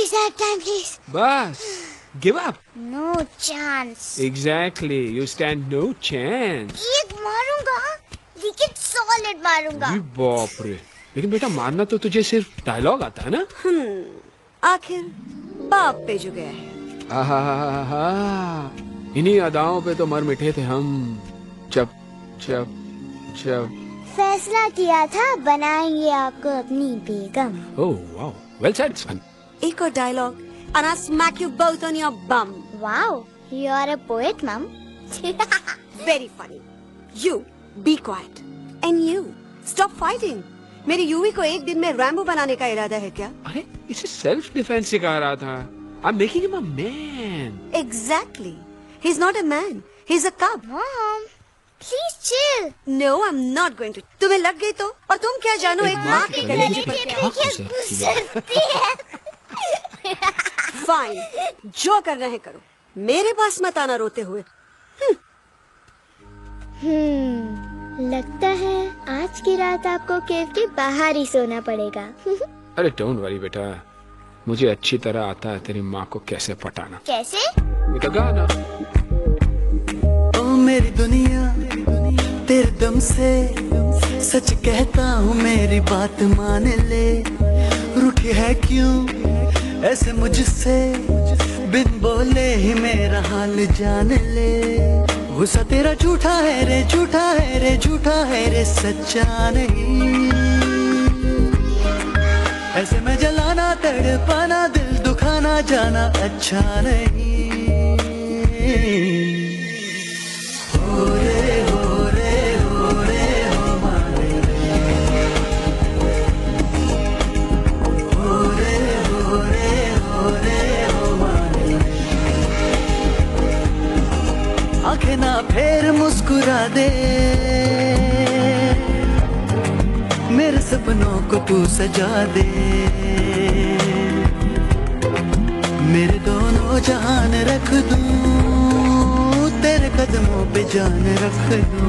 be sad time, please. बस give up. No chance. Exactly. You stand no chance. एक मारूंगा, लेकिन solid मारूंगा. अरे बाप रे. लेकिन बेटा मारना तो तुझे सिर्फ डायलॉग आता है ना? आखिर बाप पे जो गया है। आहा, इन्हीं अदाओं पे तो मर मिटे थे हम जब जब जब फैसला किया था बनाएंगे आपको अपनी बेगम. ओह वाओ, वेल सेड सन. एक और dialogue and I'll smack you both on your bum. Wow, you are a poet, mom. Very funny. You be quiet and you stop fighting. मेरी यूवी को एक दिन में रैम्बो बनाने का इरादा है क्या? अरे इसे सेल्फ डिफेंस सिखा रहा था. I'm making him a man. Exactly. He's not a man. He's a cub. Mom, please chill. No, I'm not going to. तुम्हें लग गई तो? और तुम क्या जानो एक माँ के कलेजे पर क्या? गुस्साती है. Fine. जो करना है करो. मेरे पास मत आना रोते हुए. लगता है आज की रात आपको केव के बाहर ही सोना पड़ेगा. अरे डोंट वरी बेटा, मुझे अच्छी तरह आता है तेरी माँ को कैसे पटाना. कैसे? ये तो गाना. ओ मेरी दुनिया तेरे दम से सच कहता हूँ, मेरी बात मान ले. रूठी है क्यों ऐसे मुझसे, बिन बोले ही मेरा हाल जान ले. गुस्सा तेरा झूठा है रे, झूठा है रे, झूठा है रे, सच्चा नहीं. ऐसे में जलाना तड़पाना दिल दुखाना जाना अच्छा नहीं. हो रे हो रे हो रे हो मारे, हो रे हो रे हो रे हो मारे. आंखें ना फेर मुस्कुरा दे, मेरे सपनों को तू सजा दे. मेरे दोनों जहान रख दूं, तेरे कदमों पे जान रख दूं.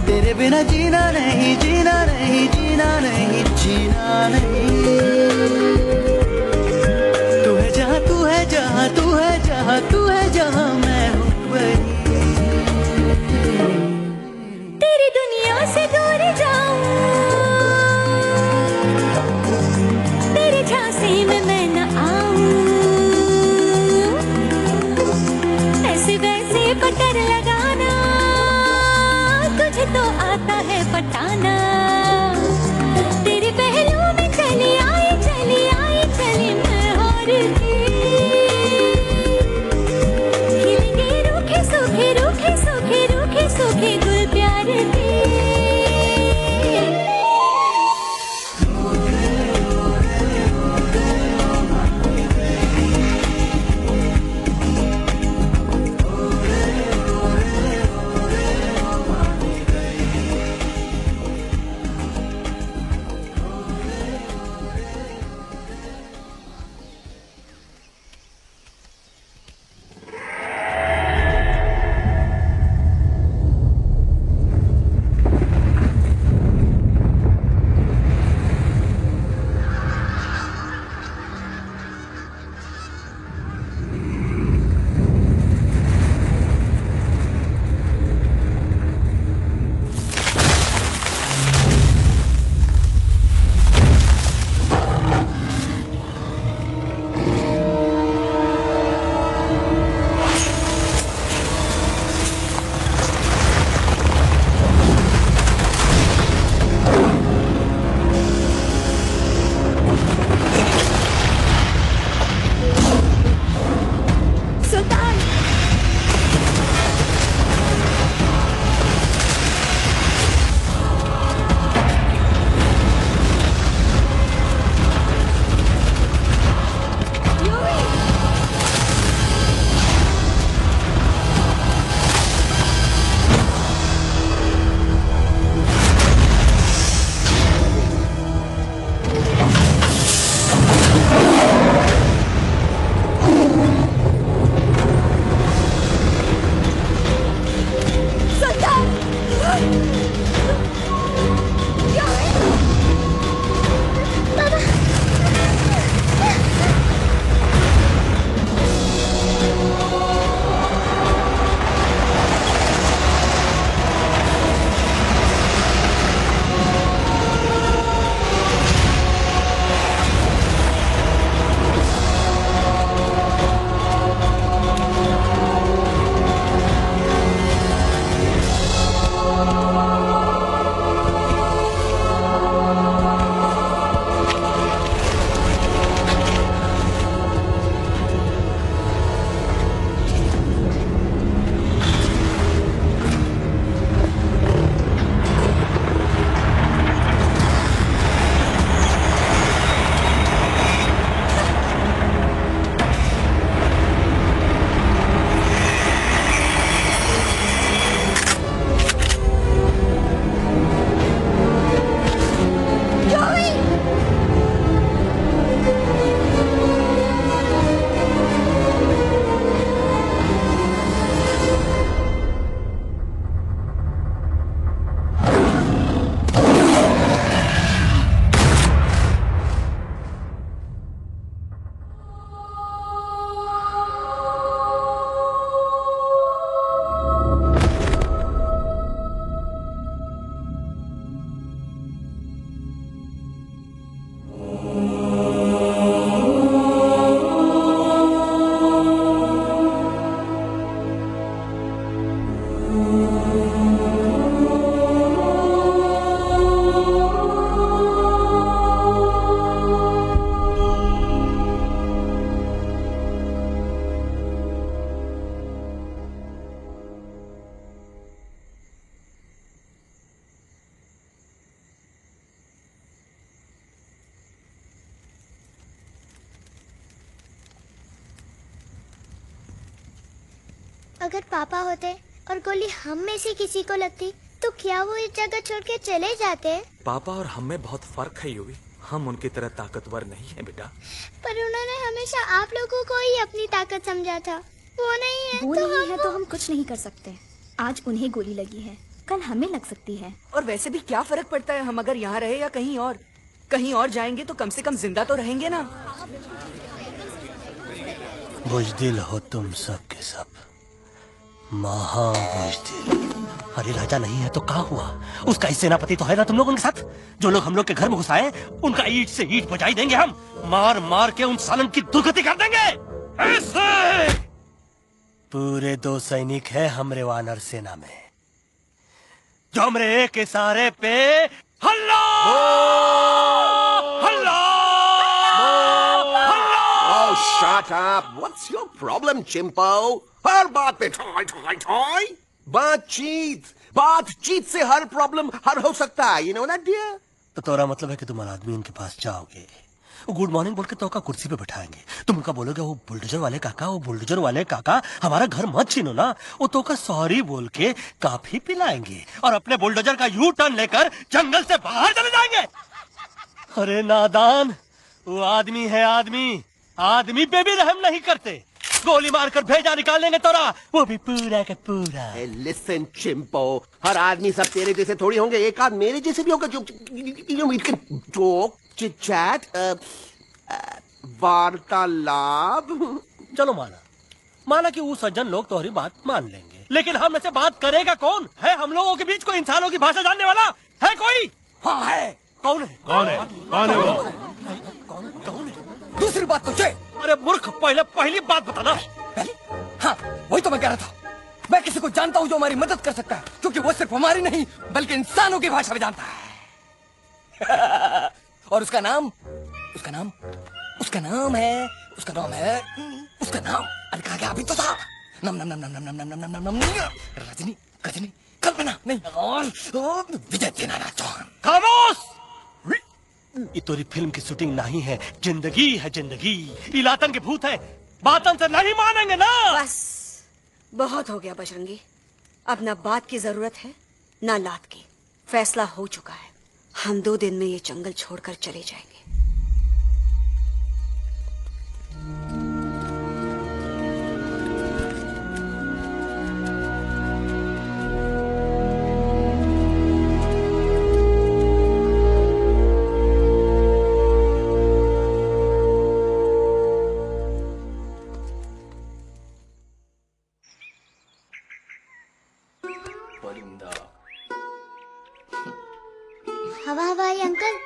तेरे बिना जीना नहीं, जीना नहीं, जीना नहीं, जीना नहीं. तू है जहाँ, तू है जहाँ, तू है जहाँ, तू है जहाँ, मैं हूँ वही. तेरी दुनिया से दूर जाऊं, तेरे झांसे में मैं न आऊं. ऐसे वैसे पटर लगाना तुझे तो आता है पटाना. तेरे पहलू में चली आई अगर पापा होते और गोली हम में से किसी को लगती तो क्या वो इस जगह छोड़ के चले जाते? पापा और हम में बहुत फर्क है यूवी। हम उनकी तरह ताकतवर नहीं है बेटा। पर उन्होंने हमेशा आप लोगों को ही अपनी ताकत समझा था। वो नहीं है वो तो नहीं है तो हम कुछ नहीं कर सकते। आज उन्हें गोली लगी है, कल हमें लग सकती है। और वैसे भी क्या फर्क पड़ता है हम अगर यहाँ रहे या कहीं और जाएंगे तो कम से कम जिंदा तो रहेंगे ना। बुज़दिल हो तुम सब के सब, महा बुज़दिल। अरे राजा नहीं है तो क्या हुआ? उसका ही सेनापति तो है ना तुम लोग उनके साथ। जो लोग हम लोग के घर में घुसाए उनका ईंट से ईंट बजाई देंगे हम। मार मार के उन सालन की दुर्गति कर देंगे ऐसे। पूरे 2 सैनिक है हमरे वानर सेना में जो हमरे एक इशारे पे हल्ला हल्ला Oh, shut up! What's your problem, चिंपो? हर बात पे ठॉय ठॉय ठॉय। बातचीत से हर प्रॉब्लम हल हो सकता है। You know that, dear? तो तोरा मतलब है कि तुम आदमी उनके पास जाओगे, गुड मॉर्निंग बोल के तो का कुर्सी पे बैठाएंगे। तुम उनका बोलोगे वो बुलडोजर वाले काका हमारा घर मत छीनो ना। वो तो का सॉरी बोल के काफी पिलाएंगे और अपने बुलडोजर का यू टर्न लेकर जंगल से बाहर चले जाएंगे। अरे नादान, वो आदमी है आदमी पे भी रहम नहीं करते। गोली मारकर भेजा निकालेंगे तोरा, वो भी पूरा का पूरा। Hey, listen, चिंपो, हर आदमी सब तेरे जैसे थोड़ी होंगे। एक आध मेरे जैसे भी होगा जो जोक चिट-चैट वार्तालाप। चलो माना कि वो सज्जन लोग तुम्हारी बात मान लेंगे, लेकिन हम ऐसे बात करेगा कौन है? हम लोगों के बीच कोई इंसानों की भाषा जानने वाला है कोई? हाँ है। कौन है वो? दूसरी बात तो ये। अरे मूर्ख, पहली बात बताना। पहले? हाँ, वही तो मैं कह रहा था। मैं किसी को जानता हूँ जो हमारी मदद कर सकता है, क्योंकि वो सिर्फ हमारी नहीं बल्कि इंसानों की भाषा भी जानता है। और उसका नाम है अरे कहा गया अभी तो था। नम रजनी कल्पना नहीं और विजय दिनानाथ चौहान। खामोश! ये तोरी फिल्म की शूटिंग नहीं है, जिंदगी है जिंदगी। इलातन के भूत है, बातन से नहीं मानेंगे ना। बस बहुत हो गया बजरंगी। अब ना बात की जरूरत है ना लात की। फैसला हो चुका है। हम 2 दिन में ये जंगल छोड़कर चले जाएंगे। हवाई अंकल,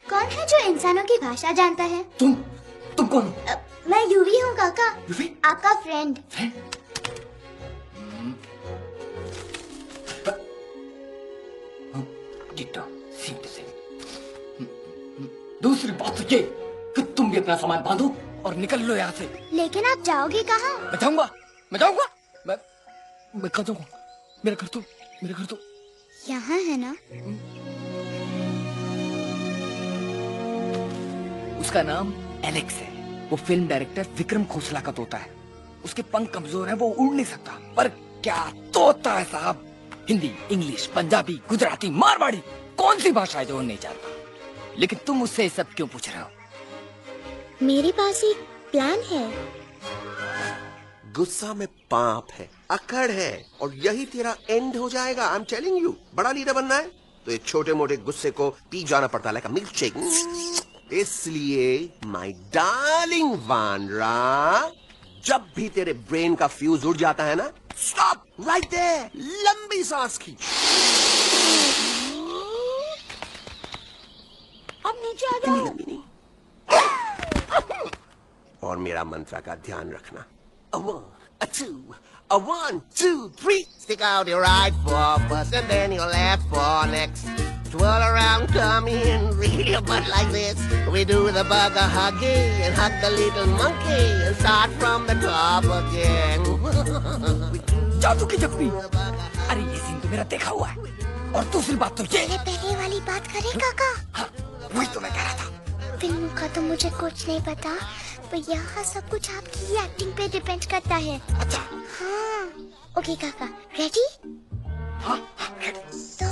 कौन है जो इंसानों की भाषा जानता है? तुम कौन? मैं यूवी हूँ काका, आपका फ्रेंड। दूसरी बात तो ये कि तुम भी अपना सामान बांधो और निकल लो यहाँ से। लेकिन आप जाओगे कहाँ? मैं जाऊंगा मैं कहाँ जाऊंगा? मेरा घर तो यहाँ है ना? उसका नाम एलेक्स है। वो फिल्म डायरेक्टर विक्रम खोसला का तोता है। उसके पंख कमजोर हैं, वो उड़ नहीं सकता। पर क्या तोता है साहब। हिंदी, इंग्लिश, पंजाबी, गुजराती, मारवाड़ी, कौन सी भाषा है जो वो नहीं जानता। लेकिन तुम उससे सब क्यों पूछ रहे हो? मेरे पास एक प्लान है। गुस्सा में पाप है, अकड़ है, और यही तेरा एंड हो जाएगा। आई एम टेलिंग यू। बड़ा लीडर बनना है तो ये छोटे मोटे गुस्से को पी जाना पड़ता है, लाइक अ मिल्क शेक। इसलिए माय डार्लिंग वानरा, जब भी तेरे ब्रेन का फ्यूज उड़ जाता है ना, स्टॉप राइट देयर, लंबी सांस खींच। अब नीचे आ जाओ और मेरा मंत्र का ध्यान रखना। A 1, a 2, a 1, 2, 3. Stick out your right foot first and then your left foot next. Twirl around, come in, reel your butt like this. We do the bugger huggy and hug the little monkey and start from the top again. जादू की जप्पी। अरे ये scene तो मेरा देखा हुआ है। और दूसरी बात तो ये पहले वाली बात करें काका? हाँ, वही तो मैं कह रहा था। फिल्मों का तो मुझे कुछ नहीं पता, पर यहाँ सब कुछ आपकी एक्टिंग पे डिपेंड करता है। अच्छा। हाँ। ओके काका, रेडी? हाँ, तो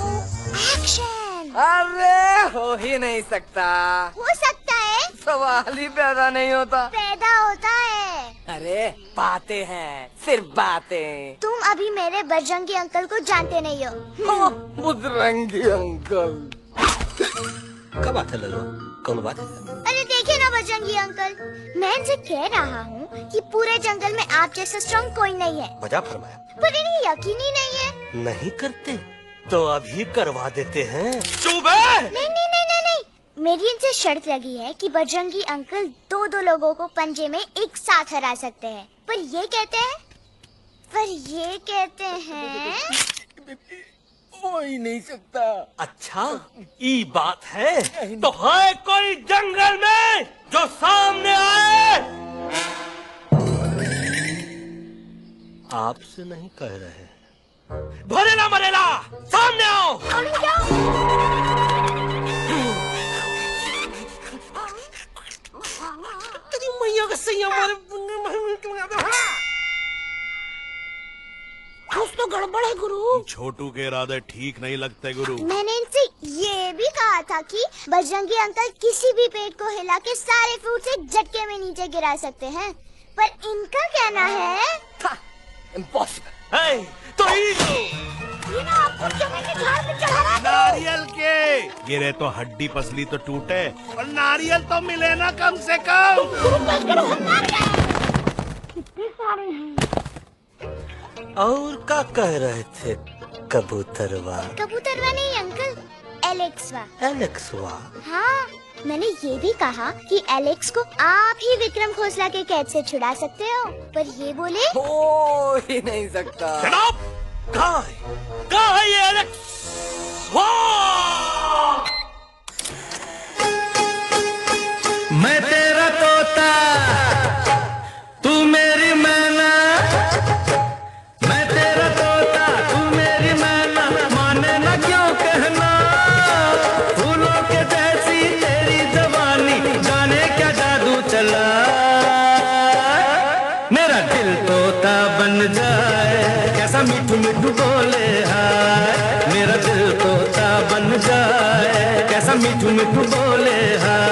एक्शन। अरे हो ही नहीं सकता। हो सकता है। सवाल ही पैदा नहीं होता। पैदा होता है। अरे बातें हैं, सिर्फ बातें। तुम अभी मेरे बजरंगी अंकल को जानते नहीं हो। बजरंगी अंकल। क्या बात है ललो, कौन बात है? अरे देखिए ना बजरंगी अंकल, मैं इनसे कह रहा हूँ कि पूरे जंगल में आप जैसा स्ट्रॉन्ग कोई नहीं है। वजह फरमाया। पर इन्हें यकीन ही नहीं है। नहीं करते तो अभी करवा देते हैं। नहीं नहीं नहीं नहीं नहीं, मेरी इनसे शर्त लगी है कि बजरंगी अंकल दो लोगों को पंजे में एक साथ हरा सकते हैं। पर ये कहते हैं हो ही नहीं सकता। अच्छा ये बात है तो है कोई जंगल में जो सामने आए? आपसे नहीं कह रहे, भरेला मरेला सामने आओ। तेरी मैया का सही कुछ तो गड़बड़ है गुरु। छोटू के इरादे ठीक नहीं लगते गुरु। मैंने इनसे ये भी कहा था कि बजरंगी अंकल किसी भी पेड़ को हिला के सारे फ्रूट एक झटके में नीचे गिरा सकते हैं, पर इनका कहना है इम्पॉसिबल। तो ये ना आपको चने के झाड़ पे चढ़ा रहा है। नारियल के गिरे तो हड्डी पसली तो टूटे, और नारियल तो मिले ना कम से कम। कितने सारे हैं। और क्या कह रहे थे कबूतरवा? कबूतरवा नहीं अंकल, एलेक्सवा। एलेक्सवा? हाँ, मैंने ये भी कहा कि एलेक्स को आप ही विक्रम खोसला के कैद से छुड़ा सकते हो, पर ये बोले हो ही नहीं सकता। कहाँ है ये एलेक्स? मैं तेरा तोता, तू मेरी मैना। मैं तेरा तोता, तू मेरी मैना। माने ना क्यों कहना, फूलों के जैसी तेरी जवानी। जाने क्या जादू चला, मेरा दिल तोता बन जाए। कैसा मिठू मिठू बोले हाय, मेरा दिल तोता बन जाए। कैसा मिठू मिठू बोले हाय।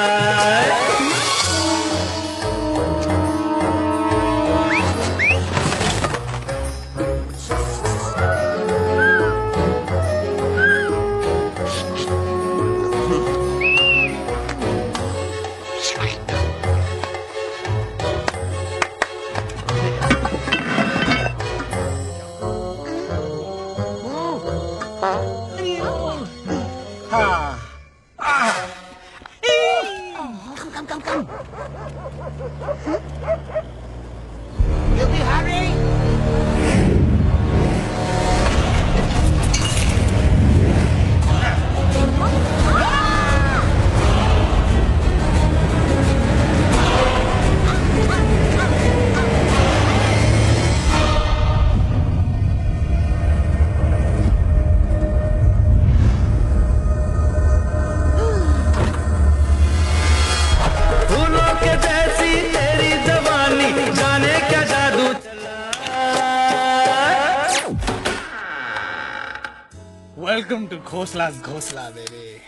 Welcome to Khosla's Khosla, baby.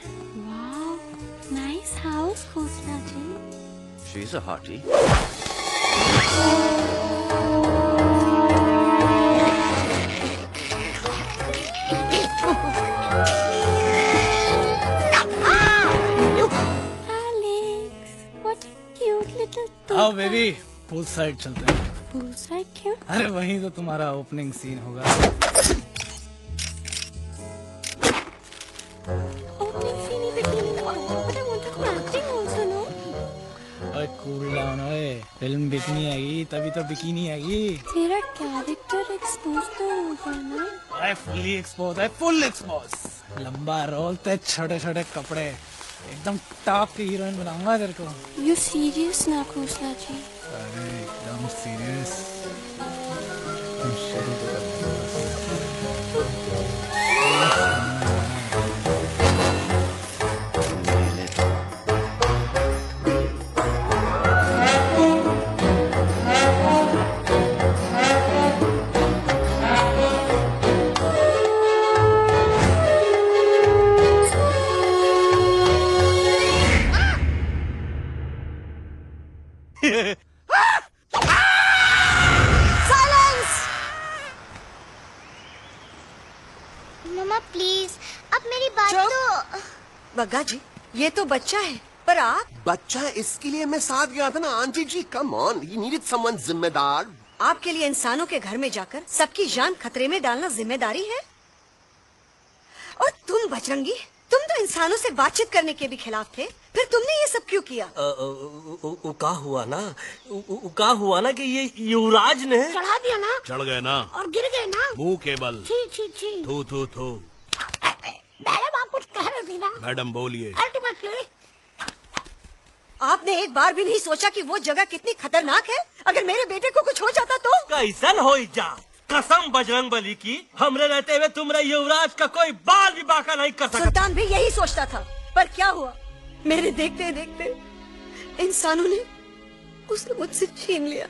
Wow, nice house, Khosla ji. She's a hottie. Alex, what a cute little toy. आओ बेबी, पूल साइड चलते हैं। पूल साइड क्यों? अरे वहीं तो तुम्हारा ओपनिंग सीन होगा। कूल डाउन ओए, फिल्म बिकनी आएगी तभी तो बिकिनी आएगी। तेरा कैरेक्टर एक्सपोज तो होगा ना? I fully expose, I full expose. लंबा रोल ते छोटे छोटे कपड़े, एकदम टॉप की हीरोइन बनाऊंगा तेरे को। यू सीरियस ना खोसला जी? अरे एकदम सीरियस। तुम शुरू तो कर। मम्मा प्लीज, अब मेरी बात तो। बग्गा जी, ये तो बच्चा है, पर आप बच्चा है, इसके लिए मैं साथ गया था ना aunty ji. Come on, you needed someone जिम्मेदार। आपके लिए इंसानों के घर में जाकर सबकी जान खतरे में डालना जिम्मेदारी है? और तुम बजरंगी, तुम तो इंसानों से बातचीत करने के भी खिलाफ थे, फिर तुमने ये सब क्यों किया? का हुआ ना कि ये युवराज ने चढ़ा दिया ना, चढ़ गए ना और गिर गए ना, मुंह के बल। छी छी छी। थू थू थू। मैडम आप कुछ कह रही थी ना? मैडम बोलिए। अल्टीमेटली आपने एक बार भी नहीं सोचा कि वो जगह कितनी खतरनाक है? अगर मेरे बेटे को कुछ हो जाता तो? कैसन हो जा, कसम बजरंग बली की, हमरे रहते हुए तुमरे युवराज का कोई बाल भी बाका नहीं कर सकता। सुल्तान भी यही सोचता था, पर क्या हुआ? मेरे देखते देखते इंसानों ने उसे मुझसे छीन लिया।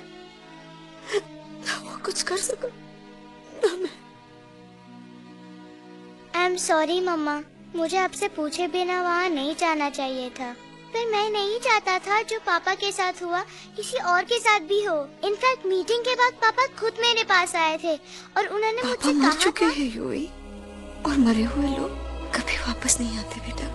ना वो कुछ कर सका, ना मैं। आई एम सॉरी मम्मा, मुझे आपसे पूछे बिना वहाँ नहीं जाना चाहिए था। पर मैं नहीं चाहता था जो पापा के साथ हुआ किसी और के साथ भी हो। इनफैक्ट मीटिंग के बाद पापा खुद मेरे पास आए थे और उन्होंने मुझसे कहा मर चुके हैं यूई, और मरे हुए लोग कभी वापस नहीं आते बेटा।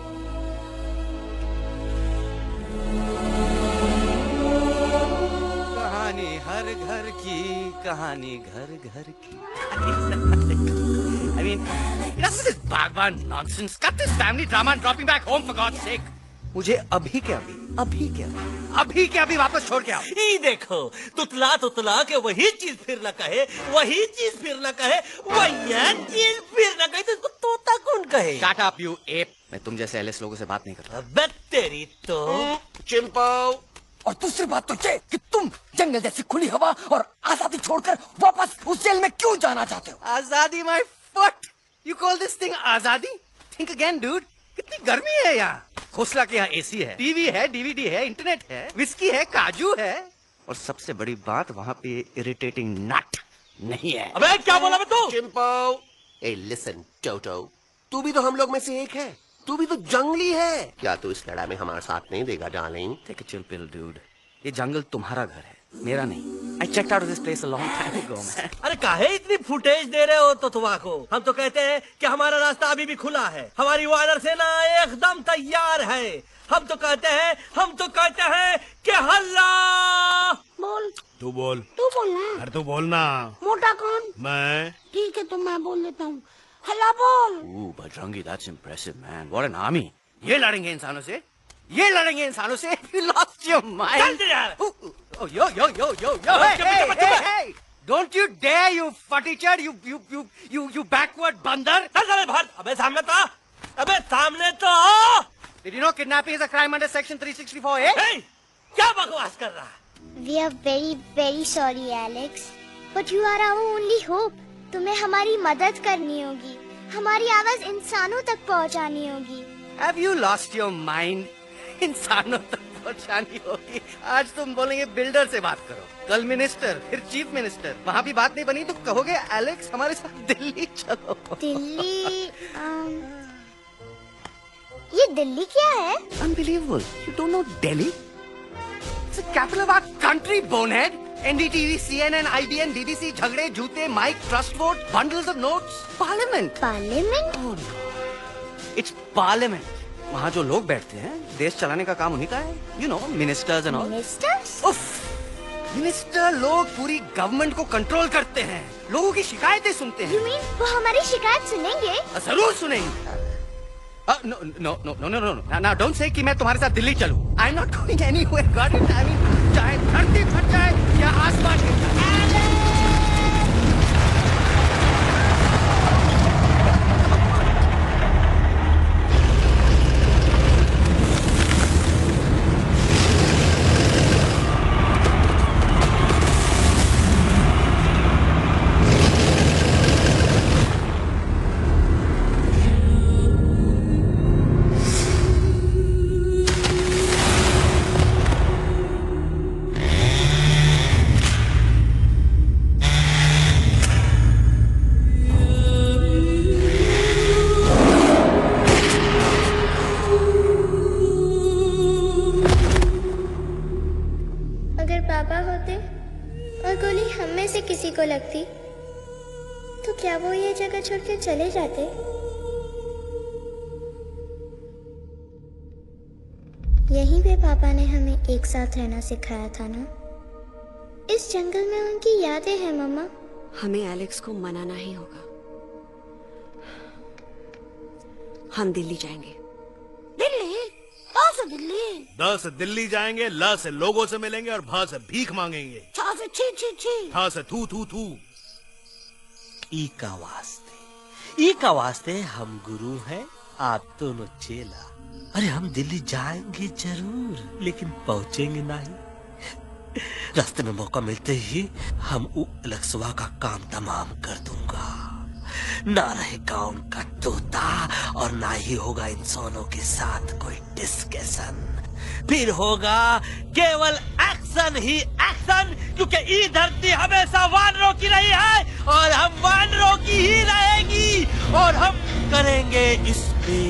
कहानी हर घर की, कहानी घर घर की। I mean, enough of this Bhagwan nonsense. Cut this family drama and drop me back home for God's sake. मुझे अभी के अभी वापस छोड़ के आओ। ये देखो, तुतला तुतला के वही चीज फिर न कहे, वही चीज फिर न कहे, वही चीज फिर न कहे, तो इसको तोता कौन कहे? Shut up, you ape. मैं तुम जैसे एलिस लोगों से बात नहीं करता। अबे तेरी तो। चिंपो। और दूसरी बात तो ये कि तुम जंगल जैसी खुली हवा और आजादी छोड़कर वापस उस जेल में क्यों जाना चाहते हो? आजादी my foot. You call this thing आजादी? Think again, dude. कितनी गर्मी है यहाँ। खोसला के यहाँ एसी है, टीवी है, डीवीडी है, इंटरनेट है, विस्की है, काजू है, और सबसे बड़ी बात वहाँ पे इरिटेटिंग नट नहीं है। अबे क्या बोला मैं तू? चिंपो, ए लिसन टोटो, तू भी तो हम लोग में से एक है। तू भी तो जंगली है। क्या तू इस लड़ाई में हमारा साथ नहीं देगा darling? Take a chill pill, dude. ये जंगल तुम्हारा घर है, मेरा नहीं। I checked out of this place a long time ago, man. अरे काहे इतनी फुटेज दे रहे हो तुतवा को? हम तो कहते हैं कि हमारा रास्ता अभी भी खुला है, हमारी वानर सेना एकदम तैयार है। हम तो कहते हैं कि हल्ला। बोल। तू बोल। तू बोलना। अरे तू बोलना। मोटा कौन? मैं। ठीक है तो मैं बोल देता हूँ। हल्ला बोल। Ooh, Bajrangi, that's impressive, man. What an army. ये लड़ेंगे इंसानों से? ये लड़ेंगे इंसानों से? You lost your mind. चल यार। Oh, yo. Hey. Don't you dare, you futichard, you backward बंदर. चल भाग। अबे सामने तो। Did you know kidnapping is a crime under section 364A? Hey, क्या बकवास कर रहा है? We are very very sorry Alex, but you are our only hope. तुम्हें हमारी मदद करनी होगी, हमारी आवाज इंसानों तक पहुंचानी होगी। Have you lost your mind? इंसानों तक पहुंचानी होगी। आज तुम बोलेंगे बिल्डर से बात करो, कल मिनिस्टर, फिर चीफ मिनिस्टर। वहाँ भी बात नहीं बनी तो कहोगे एलेक्स हमारे साथ दिल्ली चलो। दिल्ली? ये दिल्ली क्या है? Unbelievable. You don't know Delhi? It's the capital of our country, bonehead. NDTV, CNN, IBN, BBC, झगड़े, जूते, mike, trust vote, bundles of notes, parliament. Parliament? Oh no. It's parliament. वहाँ जो लोग बैठते हैं, देश चलाने का काम उन्हीं का है। You know, ministers and all. Ministers? उफ, मिनिस्टर लोग पूरी गवर्नमेंट को कंट्रोल करते हैं, लोगों की शिकायतें सुनते हैं। You mean वो हमारी शिकायत सुनेंगे? जरूर सुनेंगे। No. Now don't say कि मैं तुम्हारे साथ दिल्ली चलूं. I'm not going anywhere. God, I mean, चाहे धरती फट जाए या आसमान गिर जाए। अगर पापा होते और गोली हम में से किसी को लगती तो क्या वो ये जगह छोड़ के चले जाते? यहीं पे पापा ने हमें एक साथ रहना सिखाया था ना। इस जंगल में उनकी यादें हैं मम्मा। हमें एलेक्स को मनाना ही होगा। हम दिल्ली जाएंगे। दिल्ली? कहाँ से दिल्ली? द से दिल्ली जाएंगे, ल से लोगों से मिलेंगे और भ से भीख मांगेंगे, छ से छी छी छी, ठ से थू थू थू। ई का वास्ते हम गुरु हैं, आप दोनों चेला। अरे हम दिल्ली जाएंगे जरूर, लेकिन पहुंचेंगे नहीं। रास्ते में मौका मिलते ही हम अलक्सवा का काम तमाम कर दूंगा। ना रहेगा उनका तोता और ना ही होगा इंसानों के साथ कोई डिस्कशन। फिर होगा केवल एक्शन ही एक्शन, क्योंकि ये धरती हमेशा वानरों की रही है और हम वानरों की ही रहेगी और हम करेंगे इस पे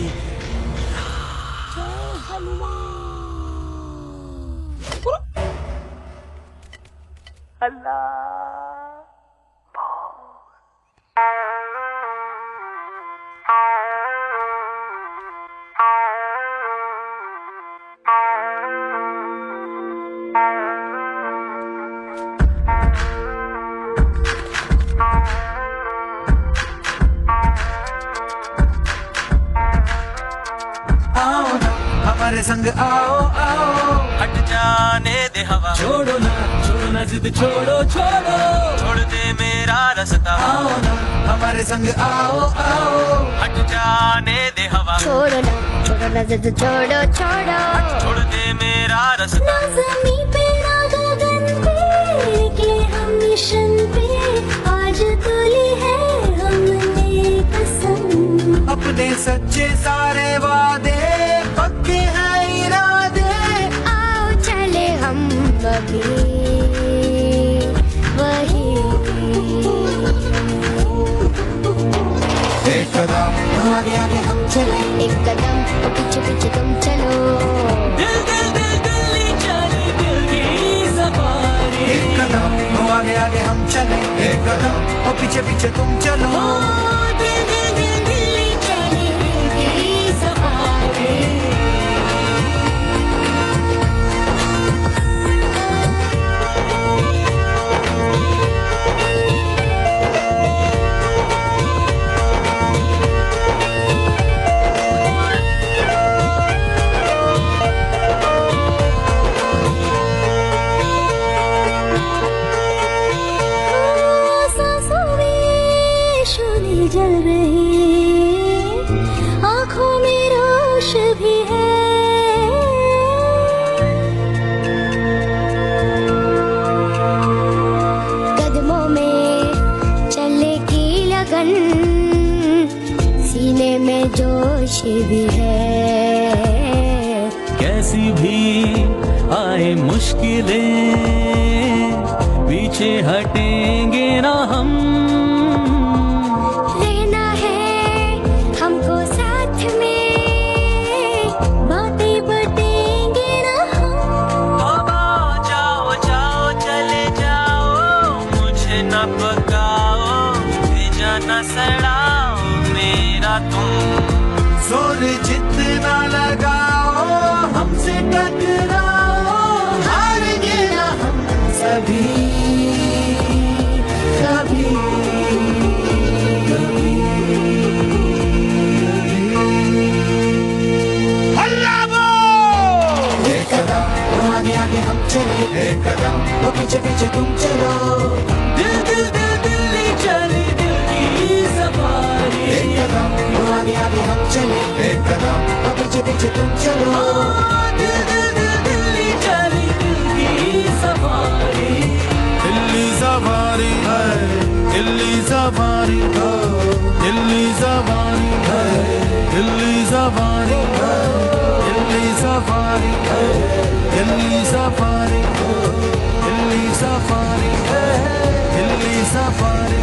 आओ ना हमारे संग आओ आओ, हट जाने दे हवा, छोड़ो ना जिद छोड़ो छोड़ो, छोड़ दे मेरा रास्ता। आओ ना हमारे संग आओ आओ, हट जाने दे हवा, छोड़ो ना जिद छोड़ो छोड़ो, छोड़ दे मेरा रास्ता। ना ज़मीं पे ना गगन पे के हम मिशन पे, आज तुली है हमने कसम। अपने सच्चे सारे वादे पक्के हैं इरादे, आओ चले हम अभी वही। एक कदम आगे आगे हम चले, एक कदम और पीछे पीछे तुम चलो। दिल दिल दिल दिल्ली चले दिल की सवारी। एक कदम आगे आगे हम चले, एक कदम और पीछे पीछे तुम चलो। दिल दिल दिल दिल्ली चले दिल की सवारी। जल रही आँखों में रोश भी है, कदमों में चलेगी लगन, सीने में जोश भी है। कैसी भी आए मुश्किलें पीछे हटेंगे ना हम, सड़ाओ मेरा तुम, जोर जितना लगाओ हमसे टकराओ, हारेंगे ना हम सभी कभी कभी। हल्ला बोल! एक कदम आगे आगे हम चले, एक कदम और पीछे पीछे तुम चलो। दिल दिल दिल दिल्ली चली दिल की सवारी। एक कदम आगे आगे हम चले, एक कदम और पीछे पीछे तुम चलो। दिल दिल दिल दिल्ली चली दिल की सवारी। दिल्ली सवारी है, दिल्ली सवारी है, दिल्ली सवारी है, दिल्ली सवारी है, दिल्ली सवारी है, दिल्ली सवारी है, दिल्ली सवारी है, दिल्ली सवारी।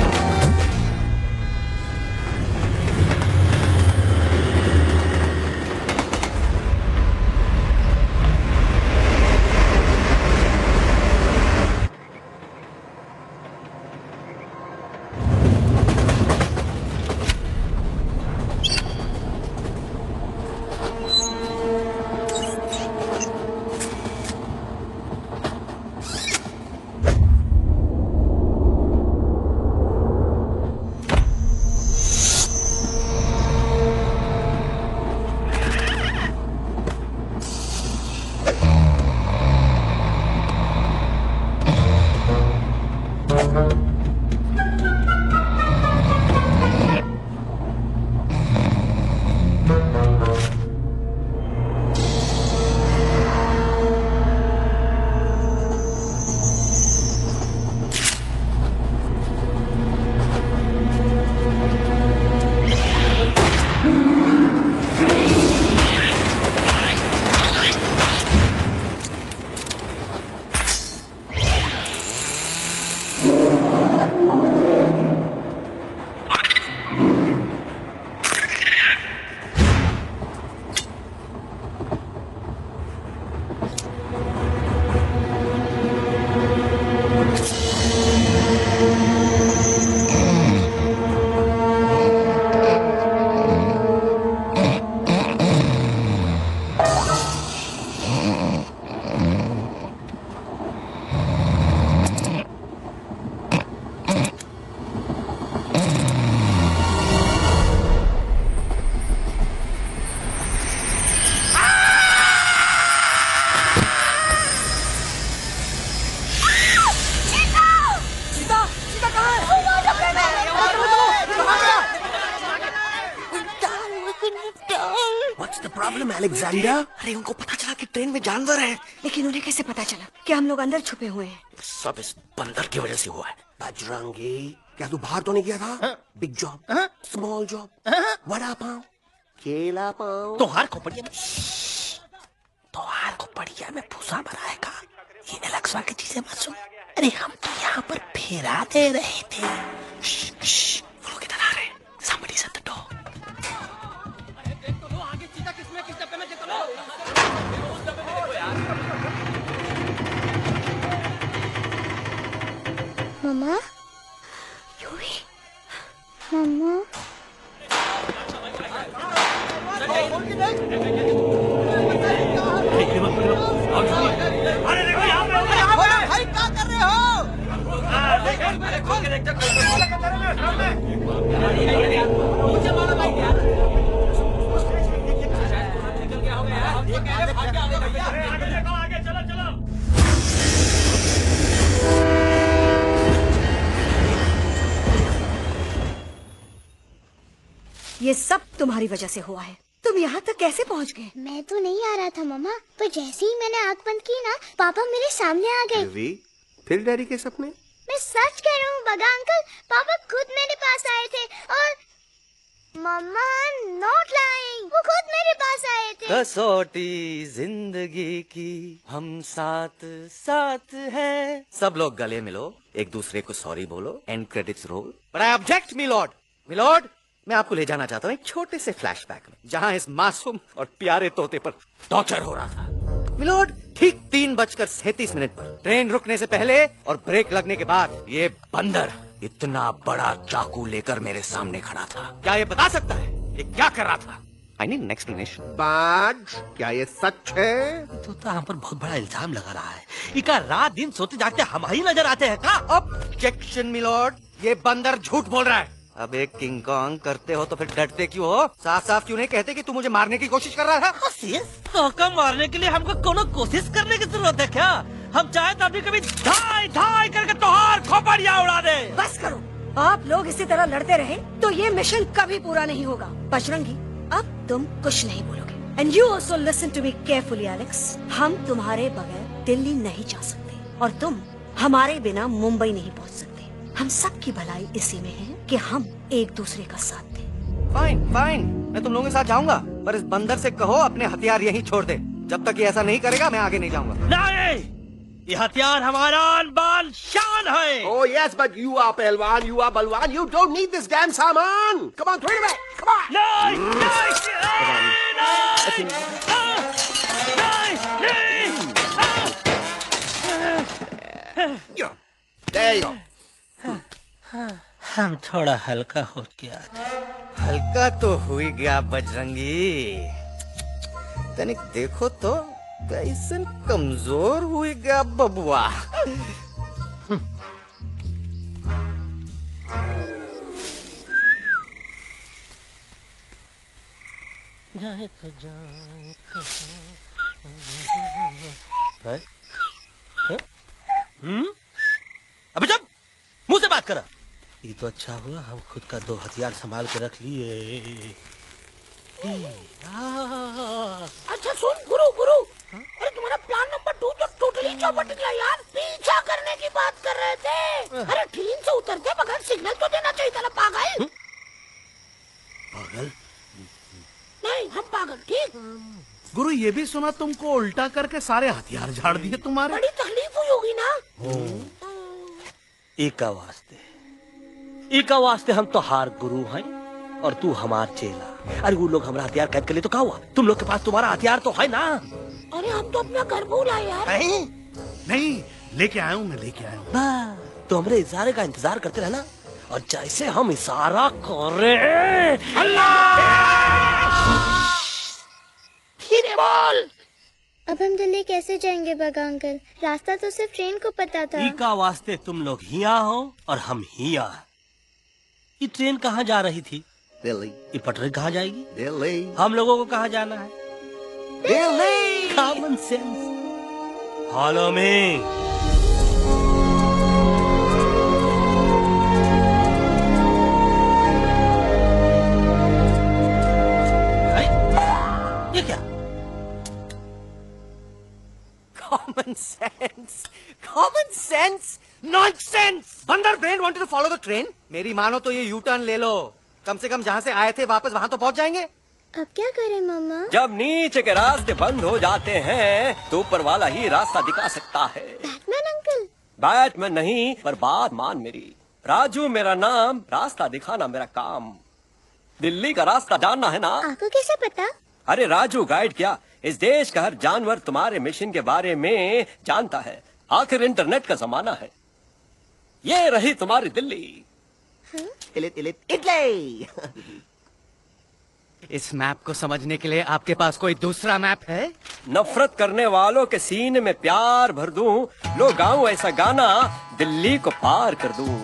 What's the problem, Alexander? अरे उनको पता चला कि ट्रेन में जानवर है, लेकिन उन्हें कैसे पता चला कि हम लोग अंदर छुपे हुए हैं? सब इस बंदर की वजह से हुआ है। बजरंगी, क्या तू बाहर तो नहीं गया था? Big job, small job, vada pav, केला पाव। तोहार खोपड़िया में भूसा बनाएगा। ये एलेक्सा की चीजें मत सुन। अरे हम तो यहाँ पर फेरा दे रहे थे। वो लोग इधर आ रहे हैं। Somebody's at the door. मम्मा, मम्मा, अरे देखो यहाँ पे भाई क्या कर रहे हो? मुझे मारो भाई यार। आगे चलो चलो। ये सब तुम्हारी वजह से हुआ है। तुम यहाँ तक कैसे पहुँच गए? मैं तो नहीं आ रहा था मम्मा, पर जैसे ही मैंने आँख बंद की ना, पापा मेरे सामने आ गए। फिर डैडी के सपने? मैं सच कह रहा हूँ बगा अंकल, पापा खुद मेरे पास आए थे और मम्मा नॉट लाइंग, वो खुद मेरे पास आए थे। कसौटी जिंदगी की हम साथ साथ हैं। सब लोग गले मिलो, एक दूसरे को सॉरी बोलो, and credits roll. But I object milord. Milord, मैं आपको ले जाना चाहता हूँ एक छोटे से फ्लैशबैक में, जहाँ इस मासूम और प्यारे तोते पर टॉर्चर हो रहा था। मिलॉर्ड, ठीक 3:37 पर ट्रेन रुकने से पहले और ब्रेक लगने के बाद ये बंदर इतना बड़ा चाकू लेकर मेरे सामने खड़ा था। क्या ये बता सकता है ये क्या कर रहा था? I need an explanation. बाज, क्या ये सच है? तो हम पर बहुत बड़ा इल्जाम लगा रहा है। इका रात दिन सोते जागते हम ही नजर आते हैं का? ऑब्जेक्शन मिलॉर्ड, ये बंदर झूठ बोल रहा है। अब एक किंग कॉन्ग करते हो तो फिर डरते क्यों हो? साफ साफ क्यों नहीं कहते कि तू मुझे मारने की कोशिश कर रहा था? धोखा मारने के लिए हमको कोनो कोशिश करने की जरूरत है क्या? हम चाहे तो अभी कभी धाई धाई करके तोहार खोपड़िया उड़ा दे। बस करो, आप लोग इसी तरह लड़ते रहे तो ये मिशन कभी पूरा नहीं होगा। बजरंगी, अब तुम कुछ नहीं बोलोगे। And you also listen to me carefully Alex. हम तुम्हारे बगैर दिल्ली नहीं जा सकते और तुम हमारे बिना मुंबई नहीं पहुंच सकते। हम सब की भलाई इसी में है कि हम एक दूसरे का साथ दें। फाइन फाइन, मैं तुम लोगों के साथ जाऊंगा, पर इस बंदर से कहो अपने हथियार यहीं छोड़ दे। जब तक ये ऐसा नहीं करेगा मैं आगे नहीं जाऊंगा। नहीं, ये हथियार हमारा आन-बान शान है। Oh yes, but you are पहलवान, you are बलवान, you don't need this damn सामान. Come on, throw it away. Come on. There you go. हम थोड़ा हल्का हो गया। हल्का तो हुई गया बजरंगी, तनिक देखो तो कैसन कमजोर हुई गया बबुआ। अबे जब मुंह से बात कर। ये तो अच्छा हुआ हम खुद का 2 हथियार संभाल के रख लिए। अच्छा सुन गुरु गुरु, अरे तुम्हारा प्लान नंबर 2 तो टोटली चौपट गया यार। पीछा करने की बात कर रहे थे। अरे ट्रेन से उतर के बगैर सिग्नल तो देना चाहिए था ना पागल। पागल? नहीं हम पागल, ठीक। गुरु ये भी सुना तुमको उल्टा करके सारे हथियार झाड़ दिए तुम्हारे। बड़ी तकलीफ हुई होगी ना। एका वास्ते हम तो हार गुरु हैं और तू हमार चेला। अरे वो लोग हमारा हथियार कैद कर ले तो क्या हुआ? तुम लोग के पास तुम्हारा हथियार तो है ना। अरे हम तो अपना घर भूल आए यार। नहीं लेके आया हूँ, मैं लेके आया हूँ। तो हमारे इशारे का इंतजार करते रहना और जैसे हम इशारा करें धीरे बोल। अब हम दिल्ली कैसे जाएंगे बागा अंकल? रास्ता तो सिर्फ ट्रेन को पता था। एका वास्ते तुम लोग हिया हो और हम हिया। ये ट्रेन कहाँ जा रही थी? दिल्ली। ये पटरी कहाँ जाएगी? दिल्ली। हम लोगों को कहाँ जाना है? Delhi. Common sense. Follow me. ये क्या? Common sense, nonsense. बंदर brain wanted to follow the train. मेरी मानो तो ये यू टर्न ले लो। कम से कम जहाँ से आए थे वापस वहाँ तो पहुँच जाएंगे। अब क्या करें मामा? जब नीचे के रास्ते बंद हो जाते हैं तो ऊपर वाला ही रास्ता दिखा सकता है। Batman uncle. बैटमैन नहीं, पर बात मान मेरी। राजू मेरा नाम, रास्ता दिखाना मेरा काम। दिल्ली का रास्ता जानना है ना? आपको कैसे पता? अरे राजू गाइड क्या, इस देश का हर जानवर तुम्हारे मिशन के बारे में जानता है। आखिर इंटरनेट का जमाना है। ये रही तुम्हारी दिल्ली। इटली। इस मैप को समझने के लिए आपके पास कोई दूसरा मैप है? नफरत करने वालों के सीने में प्यार भर दूं, लो गाऊं ऐसा गाना, दिल्ली को पार कर दूं।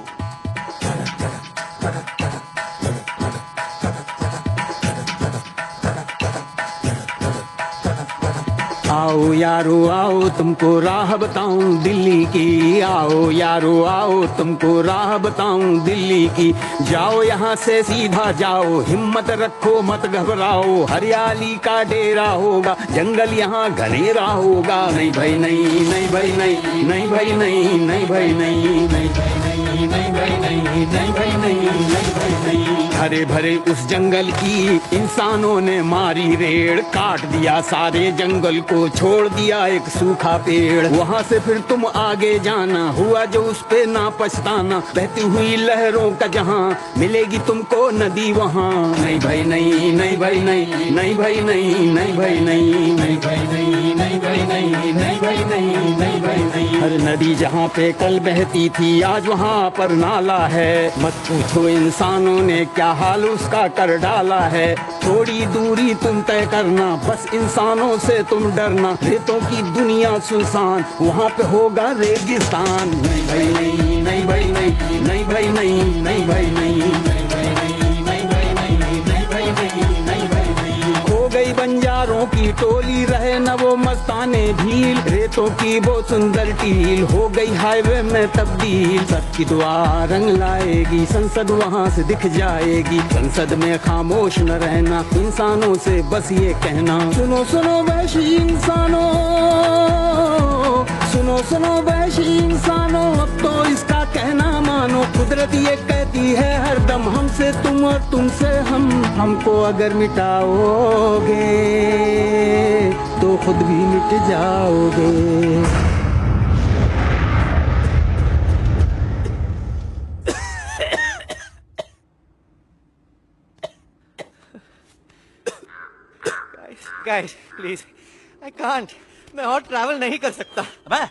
आओ यारो आओ तुमको राह बताऊं दिल्ली की। आओ यारो आओ तुमको राह बताऊं दिल्ली की। जाओ यहाँ से सीधा जाओ, हिम्मत रखो मत घबराओ। हरियाली का डेरा होगा, जंगल यहाँ घनेरा होगा। नहीं भाई नहीं, नहीं भाई नहीं, नहीं भाई नहीं, नहीं भाई नहीं, नहीं भाई नहीं, नहीं भाई नहीं, नहीं भाई नहीं, नहीं भाई नहीं। हरे भरे उस जंगल की इंसानों ने मारी रेड़, काट दिया सारे जंगल को, छोड़ दिया एक सूखा पेड़। वहाँ से फिर तुम आगे जाना, हुआ जो उस पे ना पछताना। बहती हुई लहरों का जहाँ, मिलेगी तुमको नदी वहाँ। नहीं भाई नहीं, नहीं भाई नहीं, नहीं भाई नहीं, नहीं भाई नहीं, नहीं भाई नहीं, नहीं भाई नहीं, नहीं भाई नहीं, नहीं भाई नहीं। हर नदी जहाँ पे कल बहती थी आज वहाँ पर नाला है। मत पूछो इंसानों ने क्या हाल उसका कर डाला है। थोड़ी दूरी तुम तय करना, बस इंसानों से तुम डरना। रेतों की दुनिया सुनसान, वहाँ पे होगा रेगिस्तान। नहीं भाई नहीं, नहीं भाई नहीं, नहीं भाई नहीं, नहीं भाई नहीं, नहीं भाई नहीं, नहीं भाई नहीं, नहीं भाई नहीं, नहीं भाई नहीं। खो गई बंजारों की टोली, रहे न वो मस्ताने भील। रेतों की वो सुंदर टील हो गई हाईवे में तब्दील। सबकी दुआ रंग लाएगी, संसद वहाँ से दिख जाएगी। संसद में खामोश न रहना, इंसानों से बस ये कहना। सुनो सुनो वैशी इंसानों, सुनो सुनो वैशी इंसानों, अब तो इसका कहना मानो। कुदरत ये कहती है हरदम, हमसे तुम और तुमसे हम। हमको अगर मिटाओगे तो खुद भी मिट जाओगे। Guys, please, I can't. मैं और ट्रैवल नहीं कर सकता। अबे,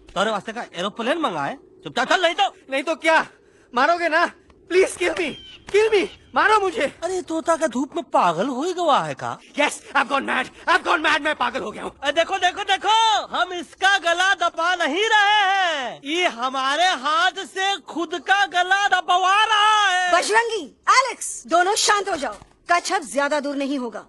तोरे वास्ते का एरोप्लेन मंगाए, चुपचाप चल। नहीं तो क्या मारोगे ना? प्लीज किल मी, मारो मुझे। अरे तोता का धूप में पागल हो ही गवा है का? Yes, I've gone mad, मैं पागल हो गया हूँ। देखो देखो देखो, हम इसका गला दबा नहीं रहे हैं, ये हमारे हाथ से खुद का गला दबवा रहा है। बजरंगी, एलेक्स, दोनों शांत हो जाओ। कच्छ अब ज्यादा दूर नहीं होगा।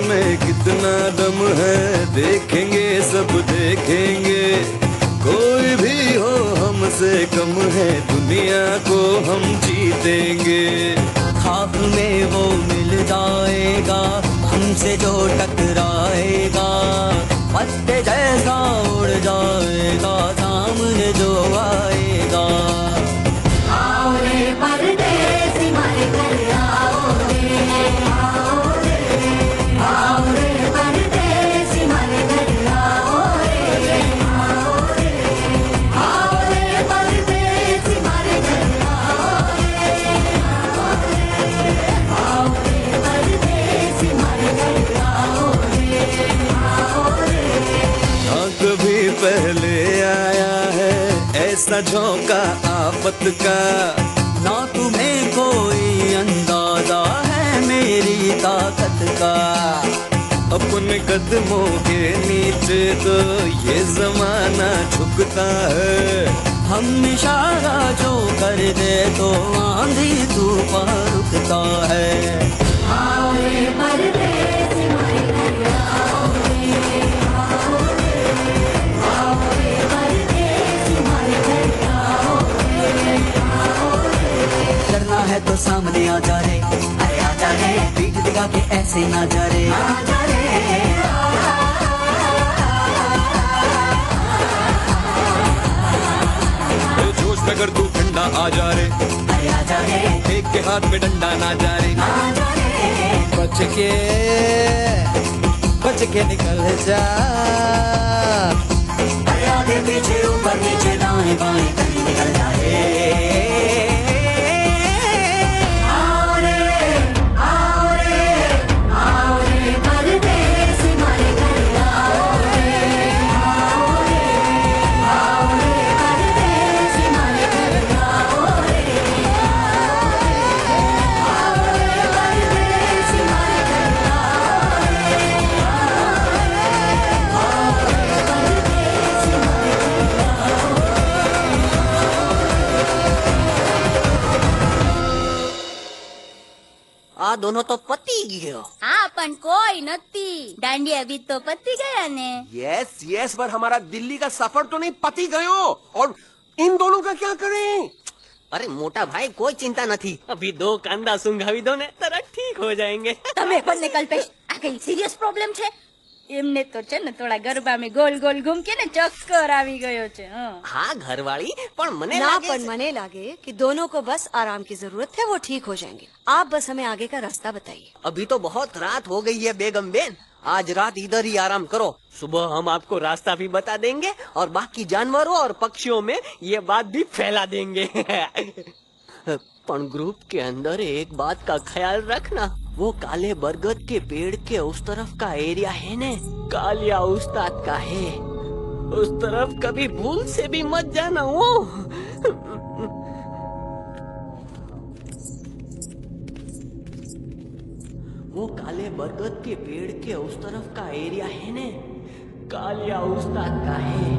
में कितना दम है, देखेंगे सब देखेंगे। कोई भी हो हमसे कम है, दुनिया को हम जीतेंगे। खाक में वो मिल जाएगा हमसे जो टकराएगा, पत्ते जैसा उड़ जाएगा सामने जो आएगा। आओ रे परदेसी हमारे घर आओ रे, आओ रे, आओ रे परदेसी हमारे घर आओ रे, आओ रे, आओ रे परदेसी हमारे घर आओ रे, आओ रे परदेसी हमारे घर आओ रे, आओ रे। ना कभी पहले आया है ऐसा झोंका आफत का, ना तुम्हें कोई अंदाजा है मेरी ताकत का। अपने कदमों के नीचे तो ये जमाना झुकता है। हम इशारा जो कर दे तो आंधी तूफान रुकता है। आओ रे परदेसी हमारे घर आओ रे, आओ रे, आओ रे परदेसी हमारे घर आओ रे, आओ रे। डरना है तो सामने आ जा रे, अरे आ जा रे, पीठ दिखा के ऐसे ना जा रे, आ जा रे। जोश में अगर तू ठंडा आ जा रे, अरे आ जा रे, एक के हाथ में डंडा ना जा रे, आ जा रे। बच के निकल जा, अरे आगे पीछे ऊपर नीचे दाएं बाएं कहीं निकल जा रे। आओ रे, आओ रे, आओ रे परदेसी हमारे घर आओ रे, आओ रे, आओ रे परदेसी हमारे घर आओ रे, आओ रे परदेसी हमारे घर आओ रे, आओ रे परदेसी हमारे घर आओ रे। आ दोनों तो पति गयो। हाँ पण कोई नती, दांडिया भी तो पति गया ने। यस यस, पर हमारा दिल्ली का सफर तो नहीं पति गयो, और इन दोनों का क्या करें? अरे मोटा भाई कोई चिंता नहीं, अभी 2 कांदा सुंघावी दो ने तरह ठीक हो जाएंगे। તમે પણ કલ્પેશ આ કઈ સિરિયસ પ્રોબ્લેમ છે? એમને તો છે ને થોડા ગરબામાં ગોલ ગોલ ઘૂમકે ને ચક્કર આવી ગયો છે। हाँ घरवाली, पर मने ना लागे पर मने लागे कि दोनों को बस आराम की जरूरत है, वो ठीक हो जाएंगे। आप बस हमें आगे का रास्ता बताइए। अभी तो बहुत रात हो गई है बेगम बेन, आज रात इधर ही आराम करो, सुबह हम आपको रास्ता भी बता देंगे और बाकी जानवरों और पक्षियों में ये बात भी फैला देंगे। पर ग्रुप के अंदर एक बात का ख्याल रखना, वो काले बरगद के पेड़ के उस तरफ का एरिया है ने, कालिया उस्ताद का है, उस तरफ कभी भूल से भी मत जाना। वो काले बरगद के पेड़ के उस तरफ का एरिया है ने, कालिया उस्ताद का है।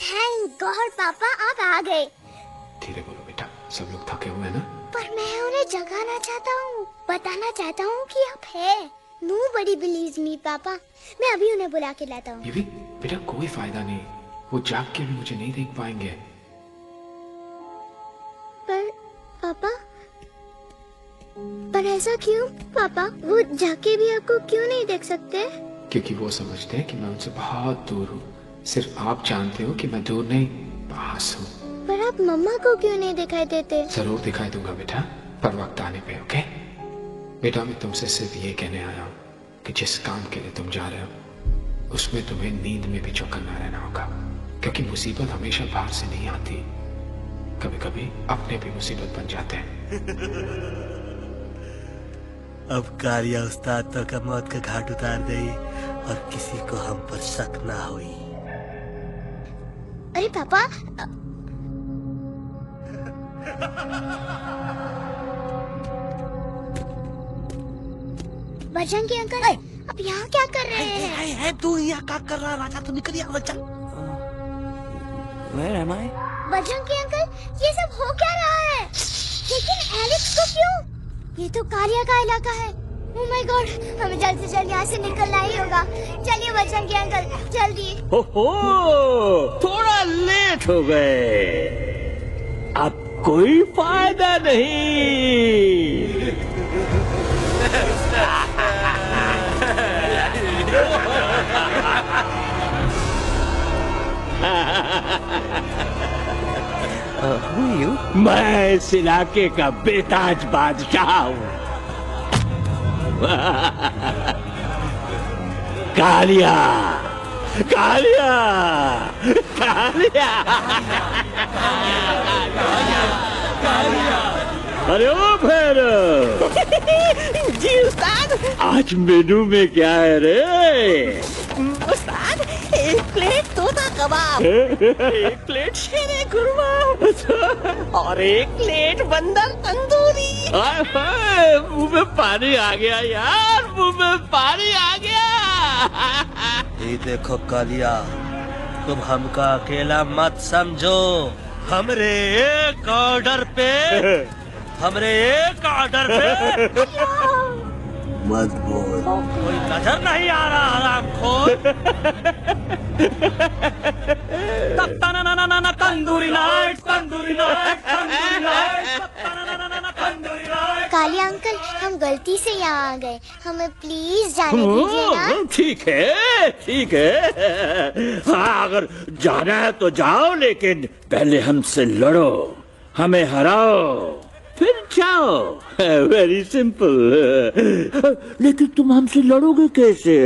थैंक गॉड पापा आप आ गए। धीरे बोलो बेटा, सब लोग थके हुए हैं ना? पर मैं उन्हें जगाना चाहता हूँ, बताना चाहता हूँ कि आप है। Nobody believes me पापा, मैं अभी उन्हें बुला के लाता हूँ। ये भी बेटा कोई फायदा नहीं, वो जाग के भी मुझे नहीं देख पाएंगे। पर पापा, पर ऐसा क्यों पापा? वो जाके भी आपको क्यों नहीं देख सकते? क्योंकि वो समझते हैं कि मैं उनसे बहुत दूर हूँ। सिर्फ आप जानते हो कि मैं दूर नहीं, पास हूँ। पर आप मम्मा को क्यों नहीं दिखाई देते? जरूर दिखाई दूंगा बेटा, पर वक्त आने पे। ओके बेटा, मैं तुमसे सिर्फ ये कहने आया हूँ कि जिस काम के लिए तुम जा रहे हो उसमें तुम्हें नींद में भी चौकन्ना रहना होगा, क्योंकि मुसीबत हमेशा बाहर से नहीं आती, कभी कभी अपने भी मुसीबत बन जाते हैं। अब कालिया उस्ताद तो का मौत का घाट उतार गई और किसी को हम पर शक ना हुई। अरे पापा, बजरंगी अंकल, अब यहाँ क्या कर रहे हैं? तू यहाँ क्या कर रहा है? राजा तो निकल यहाँ, चल। Where am I? Bajrangi uncle, ये सब हो क्या रहा है? लेकिन एलेक्स को क्यों? ये तो कालिया का इलाका है। Oh my God, हमें जल्द से जल्द यहाँ से निकलना ही होगा। चलिए बजरंगी अंकल, जल्दी। हो, थोड़ा लेट हो गए। अब कोई फायदा नहीं। Who are you? मैं इस इलाके का बेताज बादशाह हूँ। कालिया, कालिया, कालिया, अरे ओ भैरव। जी उस्ताद। आज मेनू में क्या है रे? उस्ताद, एक प्लेट तोता कबाब, एक प्लेट शेरे कुरमा और एक प्लेट बंदर तंदूरी। मुंह में पानी आ गया यार, मुंह में पानी आ गया। ये देखो कालिया, तुम हमका अकेला मत समझो। हमरे एक ऑर्डर पे मत बोल। कोई नजर नहीं आ रहा हरामखोर। Tandoori night, tandoori night, tandoori night, tandoori night. Kalia uncle, हम गलती से यहाँ आ गए, हमें प्लीज जाने दीजिए ना। ठीक है, ठीक है। हाँ, अगर जाना है तो जाओ, लेकिन पहले हमसे लड़ो, हमें हराओ, फिर जाओ। Very simple. लेकिन तुम हमसे लड़ोगे कैसे?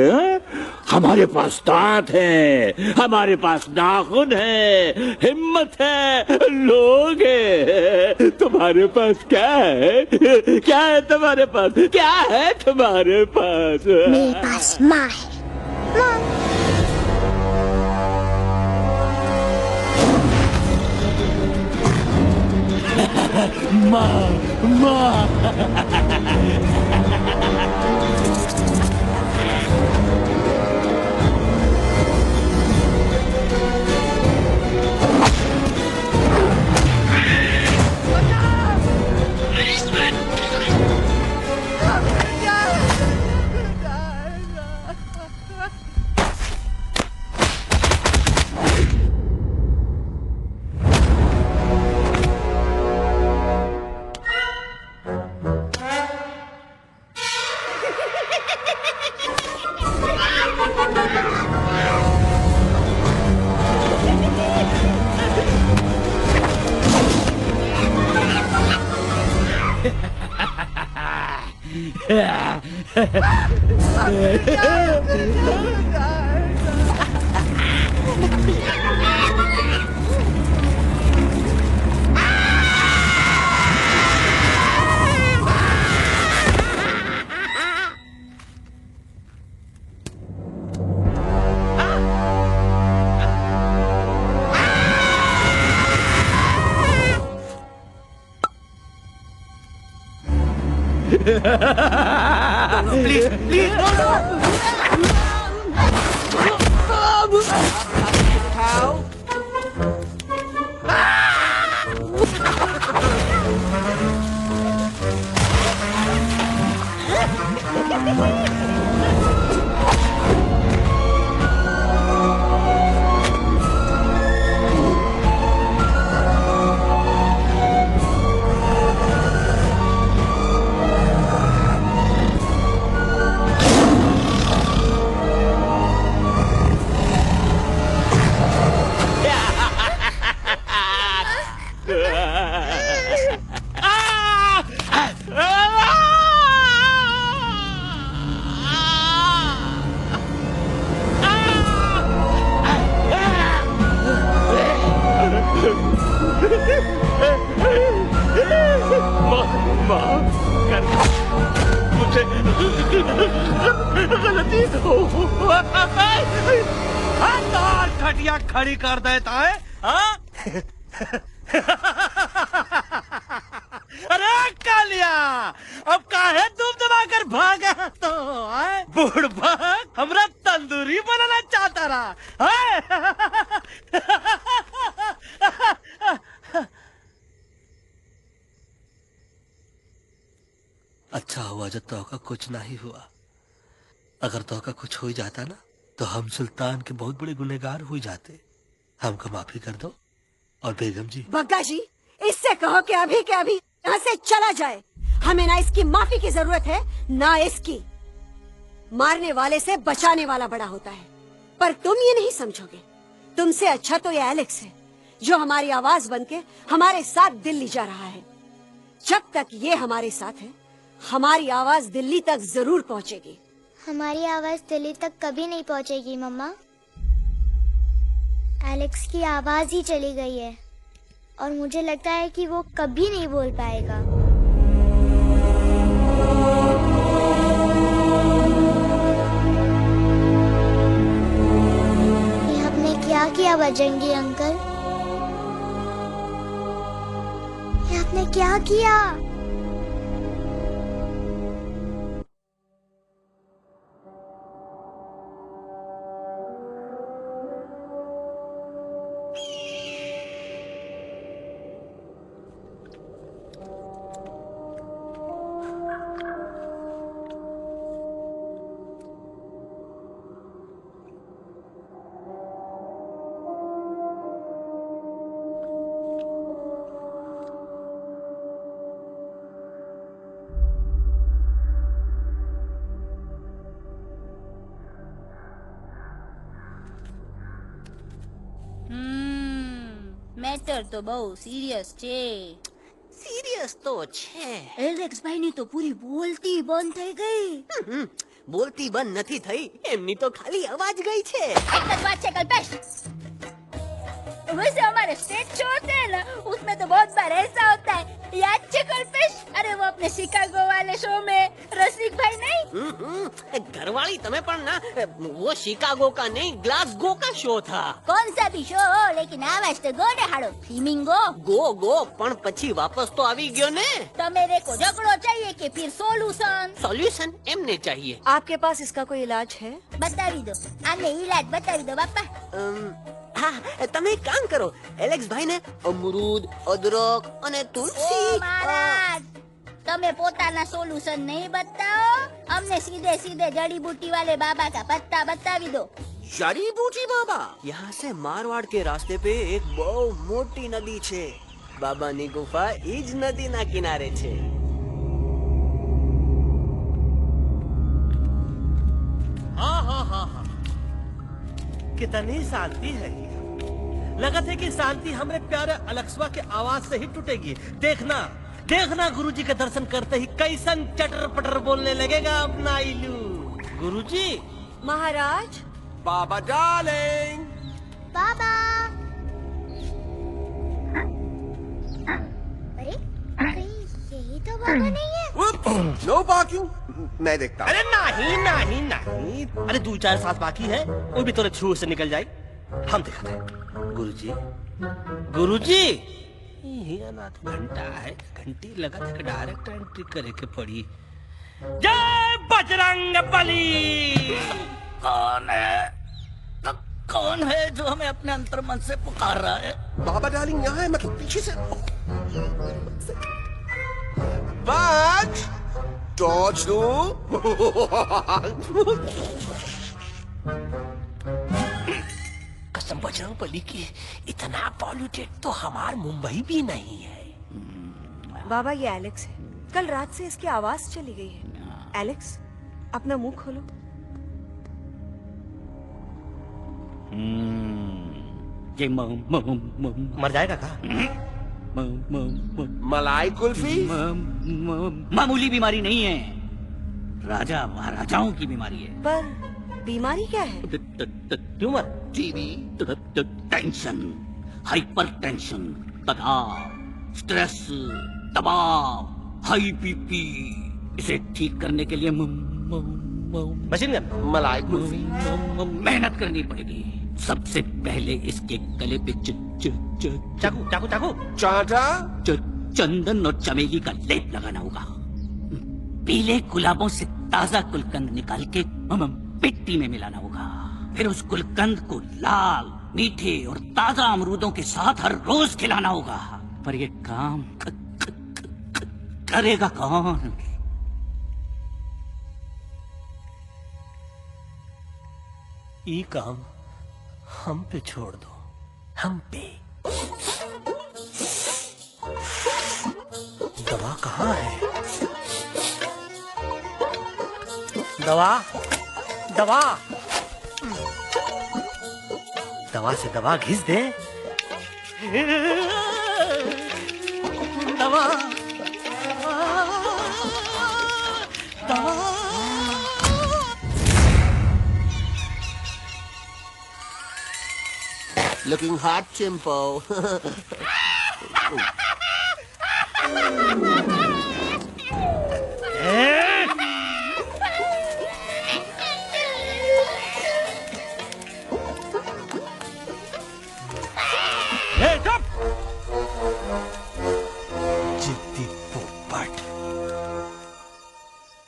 हमारे पास दांत है, हमारे पास नाखून है, हिम्मत है, लोग है। तुम्हारे पास क्या है? क्या है तुम्हारे पास? क्या है तुम्हारे पास? मेरे पास माँ है। माँ, माँ। Please, please, no, no. How? गलती खटिया खड़ी कर देता है। अरे कालिया, अब काहे तुम दबाकर भागा तो बुढ़बा हमरा तंदूरी बनाना चाहता रहा। अच्छा हुआ जो तोका कुछ नहीं हुआ। अगर तोका कुछ हो जाता ना तो हम सुल्तान के बहुत बड़े गुनहगार हो जाते। हमको माफी कर दो। और बेगम जी, बग्गा जी, इससे कहो कि अभी के अभी यहाँ से चला जाए। हमें ना इसकी माफी की जरूरत है ना इसकी। मारने वाले से बचाने वाला बड़ा होता है, पर तुम ये नहीं समझोगे। तुमसे अच्छा तो ये एलेक्स है जो हमारी आवाज बनके हमारे साथ दिल्ली जा रहा है। जब तक ये हमारे साथ है हमारी आवाज दिल्ली तक जरूर पहुंचेगी। हमारी आवाज दिल्ली तक कभी नहीं पहुंचेगी मम्मा। एलेक्स की आवाज ही चली गई है और मुझे लगता है कि वो कभी नहीं बोल पाएगा। ये हमने क्या किया बजरंगी अंकल? ये आपने क्या किया? મેટર તો બહુ સિરિયસ છે. સિરિયસ તો છે. એલેક્સ ભાઈ ની તો પૂરી બોલતી બંધ થઈ ગઈ. બોલતી બંધ નથી થઈ, એમની તો ખાલી અવાજ ગઈ છે. એક જ વાત છે કલ્પેશ. वैसे हमारे स्टेज शो होते हैं ना, उसमें तो बहुत बार ऐसा होता है, याद है कल्पेश? अरे वो अपने शिकागो वाले शो में रसिक भाई नहीं? घरवाली तुम्हें पण ना, वो शिकागो का नहीं ग्लासगो का शो था. कौन सा भी शो हो, लेकिन आवाज तो गो ने हाड़ो. फ्लेमिंगो गो पण પછી વાપસ તો આવી ગયો ને. तमेरे को झगड़ो चाहिए कि फिर सॉल्यूशन एमने चाहिए. आपके पास इसका कोई इलाज है? बतावी दो, आने इलाज बतावी दो बापा. हाँ, તમે એક કામ કરો, એલેક્સ ભાઈ ને અમરૂદ, અદરક અને તુલસી. ओ महाराज, તમે પોતાના સોલ્યુશન नहीं बताओ, हमने सीधे सीधे जड़ी बूटी वाले बाबा का पत्ता बतावी दो. जड़ी बूटी बाबा? यहाँ से मारवाड़ के रास्ते पे एक बहुत मोटी नदी छे. बाबानी गुफा इज नदी ना किनारे छे. हाँ हाँ हाँ हाँ, कितनी शांति है. लगा था कि शांति हमरे प्यारे अलेक्सवा के आवाज से ही टूटेगी. देखना देखना गुरुजी के दर्शन करते ही कैसन चटर पटर बोलने लगेगा अपना इलू. गुरुजी. महाराज. बाबा डार्लिंग. बाबा. अरे यही तो बाबा नहीं है. No parking. मैं देखता हूँ. अरे नहीं नहीं नहीं, अरे 2-4 साल बाकी है, वो भी तोरे थ्रू से निकल जाए. हम दिखाते हैं. गुरुजी गुरुजी, ये अनाथ घंटा है, घंटी लगा के डायरेक्ट एंट्री करे के पड़ी. जय बजरंग बली. कौन है? तो कौन है जो हमें अपने अंतर्मन से पुकार रहा है? बाबा डार्लिंग यहाँ है, मतलब पीछे से. बच डॉज दो. कसम बजरंग बली की, इतना पॉल्यूटेड तो हमार मुंबई भी नहीं है. बाबा ये एलेक्स है, कल रात से इसकी आवाज चली गई है. एलेक्स अपना मुंह खोलो. ये मर जाएगा का? मलाई कुल्फी? मामूली बीमारी नहीं है, राजा महाराजाओं की बीमारी है. पर बीमारी क्या है? Tumour, TB, tension, hyper tension, तनाव, स्ट्रेस, दबाव, हाई बीपी. इसे ठीक करने के लिए मशीन गन, मलाई कुल्फी, मेहनत करनी पड़ेगी. सबसे पहले इसके गले पे चाकू चाकू चाकू चाटा, चंदन और चमेली का लेप लगाना होगा. पीले गुलाबों से ताजा गुलकंद निकाल के मिट्टी में मिलाना होगा. फिर उस गुलकंद को लाल, मीठे और ताजा अमरूदों के साथ हर रोज खिलाना होगा. पर ये काम करेगा कौन? ये काम हम पे छोड़ दो, हम पे। दवा कहाँ है? दवा, दवा, दवा से दवा घिस दे। दवा, दवा। Looking hot, Chimpo. जिद्दी पोपट,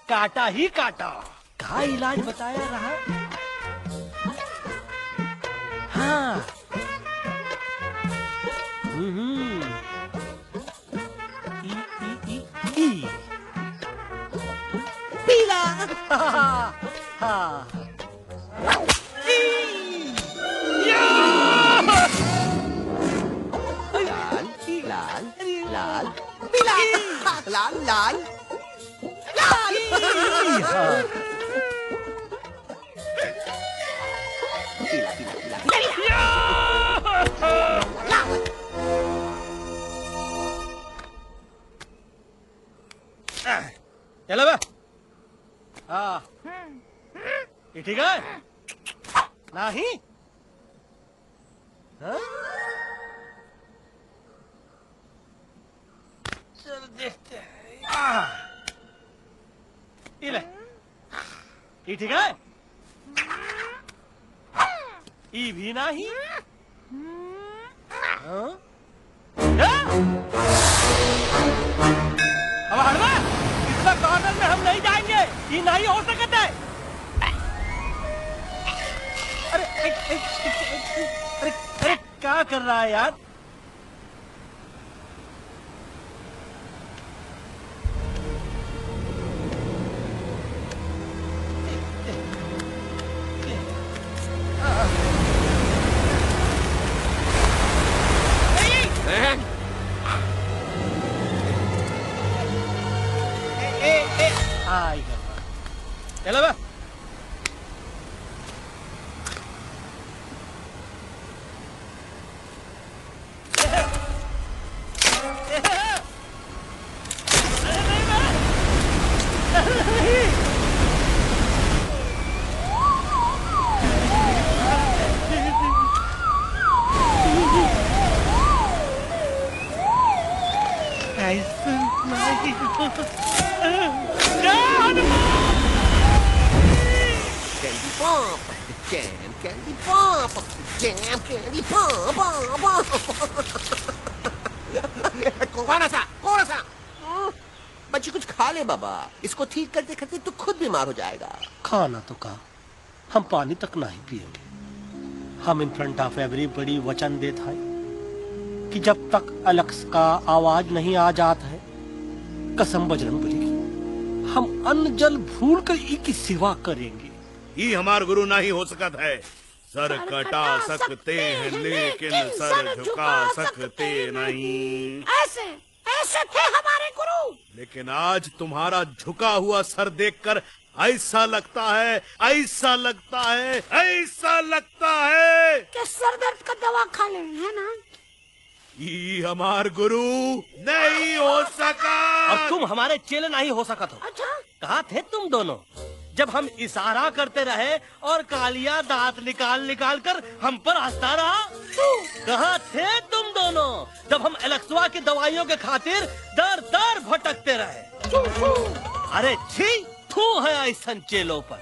काटा ही काटा। कहाँ इलाज बताया रहा? हाँ, पीला। हाँ, लाल, लाल, पीला, लाल, लाल, लाल। पीला, पीला, पीला। चलो बे। हाँ, ये ठीक है? नहीं? हाँ? चल देखते हैं। ये ले। ये ठीक है? ये भी नहीं? हाँ? अब हटवा, इतना कॉर्नर में हम नहीं जाएंगे, ये नहीं हो सकता है। अरे अरे अरे क्या कर रहा है यार? चलो बा। Candy pop, jam candy pop, jam candy pop, कौन सा? बच्ची कुछ खा ले बाबा, इसको ठीक करते करते तू खुद बीमार हो जाएगा। खाना तो कहा, हम पानी तक नहीं पिएंगे। हम इन फ्रंट ऑफ एवरीबॉडी वचन देता है कि जब तक एलेक्स का आवाज नहीं आ जाता है, कसम बजरंग बली की, हम अन्न जल भूल कर की सेवा करेंगे। ये हमार गुरु नहीं हो सकता है। सर कटा सकते हैं लेकिन सर झुका सकते नहीं। ऐसे ऐसे थे हमारे गुरु। लेकिन आज तुम्हारा झुका हुआ सर देखकर ऐसा लगता है, ऐसा लगता है, ऐसा लगता है कि सर दर्द का दवा खा ले, है ना? ये हमार गुरु नहीं हो सका। और तुम हमारे चेले नहीं हो सका। तो अच्छा, कहाँ थे तुम दोनों जब हम इशारा करते रहे और कालिया दांत निकाल निकाल कर हम पर हंसता रहा? कहाँ थे तुम दोनों जब हम एलेक्सवा की दवाइयों के खातिर दर दर भटकते रहे? अरे छी, थू है ऐसा चेलों पर।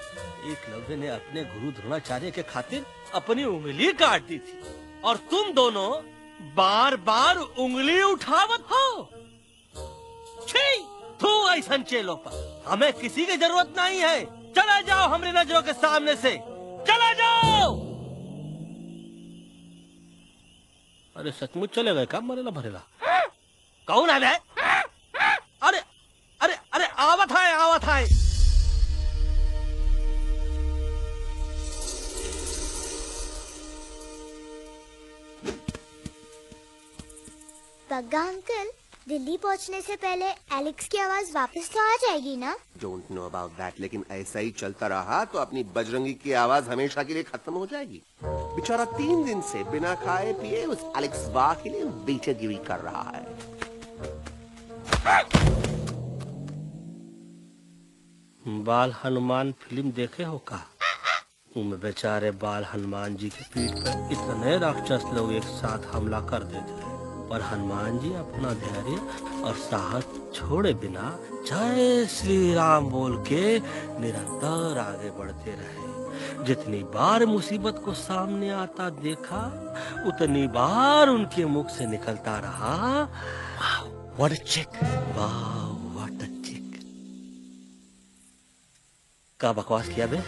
एकलव्य ने अपने गुरु द्रोणाचार्य के खातिर अपनी उंगली काट दी थी और तुम दोनों बार बार उंगली उठावत हो। छी, थू ऐसा चेलों पर। हमें किसी की जरूरत नहीं है। चला जाओ हमारी नजरों के सामने से, चला जाओ। अरे सचमुच चले गए क्या? मरेला भरेला कौन है? अरे अरे अरे आवत है, आवत है। बग्गा अंकल, दिल्ली पहुंचने से पहले एलेक्स की आवाज वापस तो आ जाएगी ना? डोंट नो अबाउट दैट, लेकिन ऐसा ही चलता रहा तो अपनी बजरंगी की आवाज हमेशा के लिए खत्म हो जाएगी। बेचारा 3 दिन से बिना खाए पिए उस एलेक्स वाह के लिए बेचैगिरी कर रहा है। बाल हनुमान फिल्म देखे हो का? उनमें बेचारे बाल हनुमान जी के पीठ पर इतने राक्षस लोग एक साथ हमला कर देते हैं, पर हनुमान जी अपना धैर्य और साहस छोड़े बिना जय श्री राम बोल के निरंतर आगे बढ़ते रहे। जितनी बार मुसीबत को सामने आता देखा, उतनी बार उनके मुख से निकलता रहा, व्हाट अ चिक, वाह व्हाट अ चिक। का बकवास किया बे?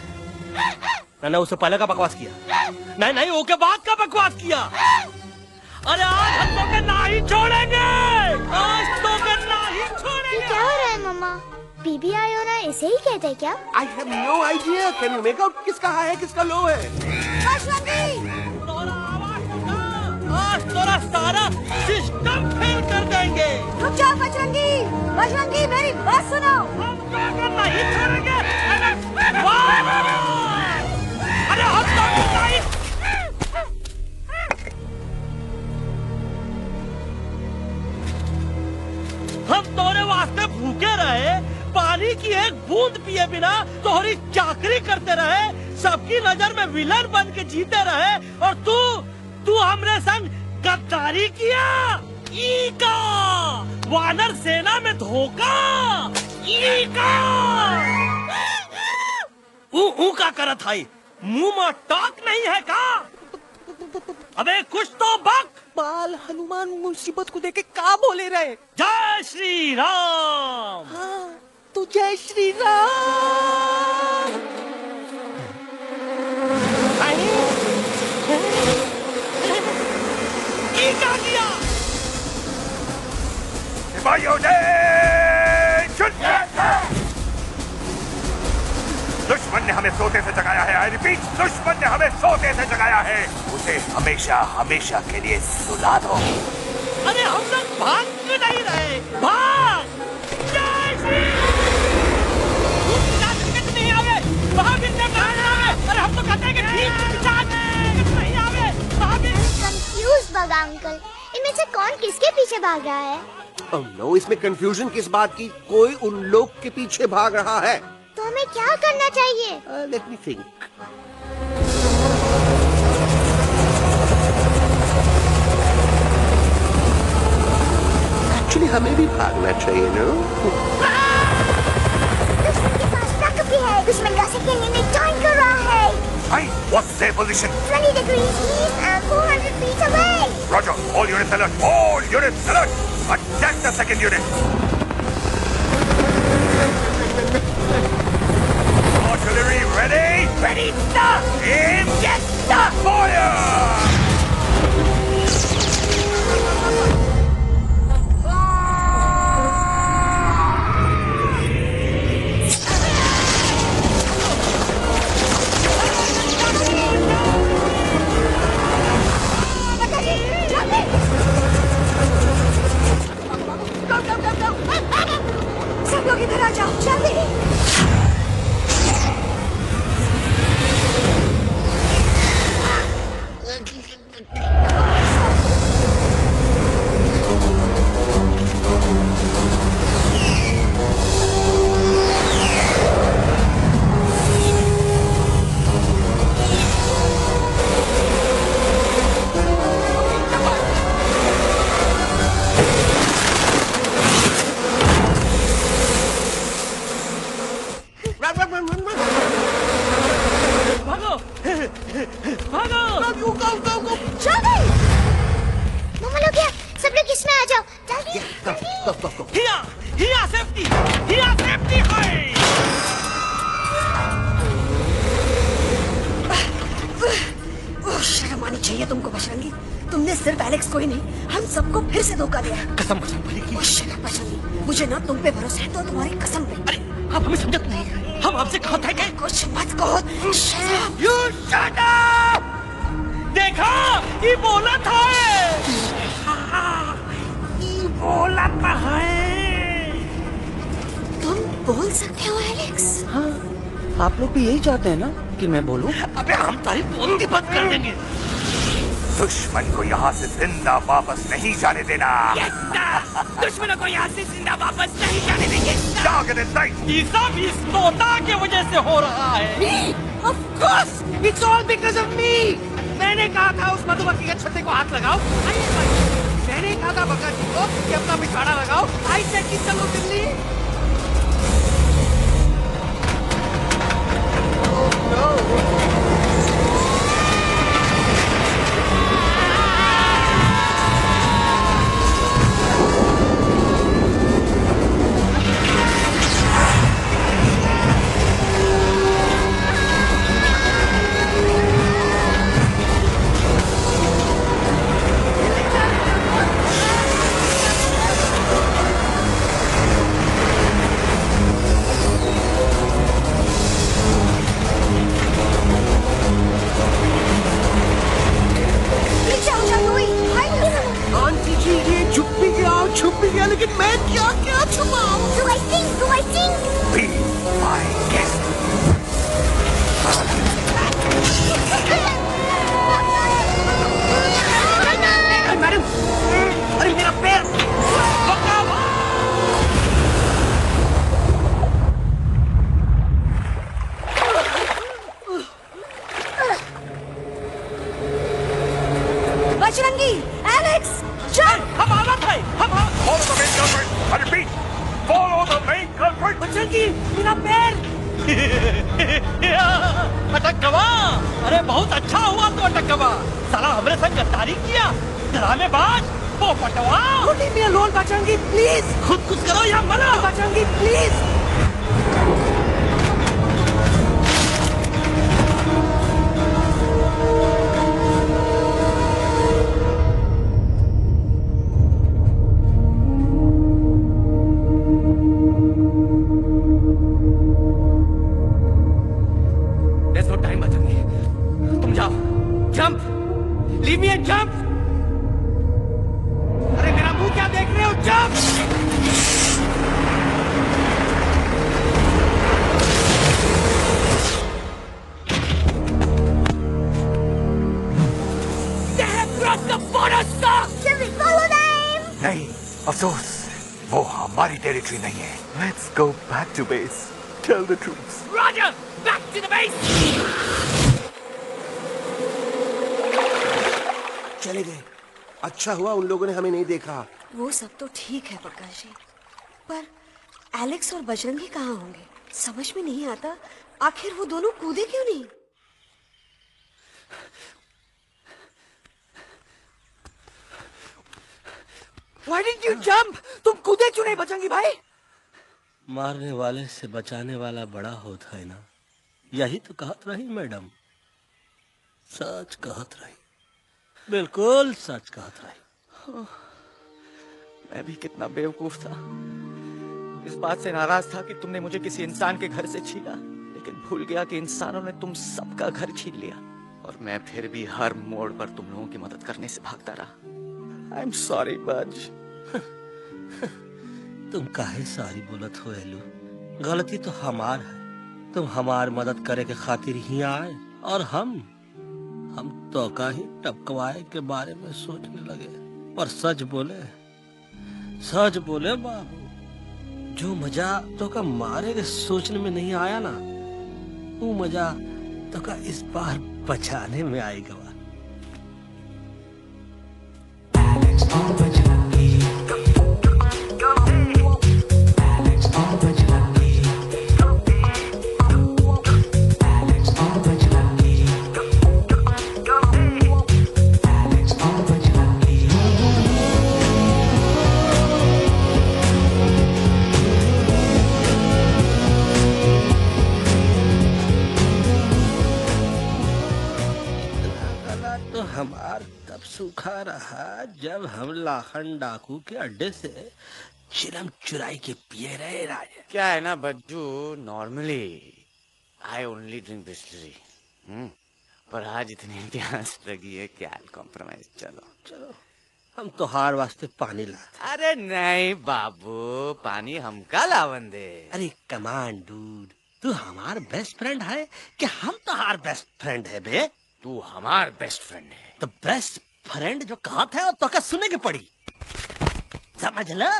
ना उससे पहले का बकवास किया? नहीं ओके बाद का बकवास किया। अरे आज हम तो के ना ही छोड़ेंगे, आज तो के ना ही छोड़ेंगे। ये क्या हो रहा है मम्मा? बीबी आई हो ना, इसे ही कहते हैं क्या? I have no idea. Can you make out किसका हाई है किसका लो है? आज तोरा सारा सिस्टम फेल कर देंगे। रुक जाओ बजरंगी, बजरंगी मेरी बात सुनो। हम तो के नहीं छोड़ेंगे। अरे हम तो के नहीं। हम तोरे वास्ते भूखे रहे, पानी की एक बूंद पिए बिना तोहरी चाकरी करते रहे, सबकी नजर में विलन बन के जीते रहे, और तू हमरे संग गद्दारी किया। ई का वानर सेना में धोखा, ई का ऊ का करत है, मुंह में टाक नहीं है का? अबे कुछ तो बक। बाल हनुमान मुसीबत को देखे का बोले रहे? जय श्री राम। हाँ, तो जय श्री राम। क्या किया? सिपाहियों दुश्मन ने हमें सोते से जगाया है। आई रिपीट, दुश्मन ने हमें सोते से जगाया है। उसे हमेशा हमेशा के लिए सुला दो। अरे हम लोग भाग क्यों नहीं रहे? भाग! जय श्री नहीं आवे, महावीर ने अरे हम तो कहते हैं कि ठीक नहीं आवे, महावीर। कंफ्यूज बग्गा अंकल, इनमें से कौन किसके पीछे भाग रहा है? Oh no, इसमें कंफ्यूजन किस बात की? कोई उन लोग के पीछे भाग रहा है। तो हमें क्या करना चाहिए? Let me think. Actually, हमें भी भागना चाहिए, no? दुश्मन के पास ताकत भी है। दुश्मन का सेकंड यूनिट जॉइन कर रहा है। Hey, what's their position? 20 degrees east and 400 feet away. Roger, all units alert. All units alert. Attack the second unit. Artillery ready? Ready, sir! Aim! Yes, sir! Fire! सब लोग इधर आ जाओ, जल्दी। शर्म आनी चाहिए तुमको बजरंगी। तुमने सिर्फ एलेक्स को ही नहीं, हम सबको फिर से धोखा दिया। कसम बजरंगी, बजरंगी, मुझे ना तुम पे भरोसा है तो तुम्हारी कसम पे। अरे आप हमें समझत नहीं, हम आपसे कहते हैं कि कुछ मत कहो। You shut up! देखा, ये बोला था। बोल सकते हो एलेक्स? हाँ, आप लोग भी यही चाहते हैं ना कि मैं बोलूं? अबे हम तारी बोलती बंद कर देंगे। दुश्मन को यहाँ से जिंदा वापस नहीं जाने देना। दुश्मनों को यहाँ से जिंदा वापस नहीं जाने देंगे। ये सब इस तोता की वजह से हो रहा है। Me? Of course, it's all because of me. मैंने कहा था उस मधुमक्खी के छत्ते को हाथ लगाओ। मैंने कहा था भगत जी को कि अपना पिछाड़ा लगाओ। आई सेड कि चलो दिल्ली। Oh no. छुप भी गया लेकिन मैं क्या छुपाऊं? Do I think? Be my guest. Madam, अरे मेरा पैर! बजरंगी, एलेक्स, चल! हम आवाज है, हम Follow the main culprit. I repeat, follow the main culprit. Bajrangi, मेरा पैर! अटक गवा। अरे बहुत अच्छा हुआ तो अटक गवा। साला हमरे संग गद्दारी किया, ड्रामेबाज, पोपटवा। Leave me alone, Bajrangi, please. खुद कुछ करो या मरो। Bajrangi, please. Leave me and jump! अरे मेरा मुंह क्या देख रहे हो? Jump! They have crossed the border, sir! Shall we follow them? नहीं, अफसोस, वो हमारी टेरिटरी नहीं है। Let's go back to base. Tell the troops. Roger! Back to the base! चले गए। अच्छा हुआ उन लोगों ने हमें नहीं देखा। वो सब तो ठीक है प्रकाश जी, पर एलेक्स और बजरंगी कहाँ होंगे? समझ में नहीं आता, आखिर वो दोनों कूदे क्यों नहीं? Why didn't you jump? तुम कूदे क्यों नहीं बजरंगी भाई? मारने वाले से बचाने वाला बड़ा होता है ना, यही तो कहत रही मैडम। सच कहत रही, बिल्कुल सच कहत रही। मैं भी कितना बेवकूफ था। इस बात से नाराज था कि तुमने मुझे किसी इंसान के घर से छीना, लेकिन भूल गया कि इंसानों ने तुम सबका घर छीन लिया और मैं फिर भी हर मोड़ पर तुम लोगों की मदद करने से भागता रहा। आई एम सॉरी बज। तुम काहे सारी बोलत हो एलू? गलती तो हमार है। तुम हमार मदद करे के खातिर ही आए और हम तो का ही टपकवाए के बारे में सोचने लगे। पर सच बोले बाबू, जो मजा तो का मारे के सोचने में नहीं आया ना, वो मजा तो का इस बार बचाने में आएगा। हमार तब सूखा रहा जब हम लाखन डाकू के अड्डे से चिलम चुराई के पिए रहे राजा। क्या है ना Bajju, normally I only drink Bisleri, पर आज इतनी प्यास लगी है क्या कॉम्प्रोमाइज। चलो हम तो हार वास्ते पानी लाते। अरे नहीं बाबू, पानी हमका लावन दे। अरे कमान डूड, तू हमार बेस्ट फ्रेंड है कि हम तो हार बेस्ट फ्रेंड है बे? तू हमार बेस्ट फ्रेंड है। तो बेस्ट फ्रेंड जो कहा था तो क्या सुने की पड़ी, समझ ला।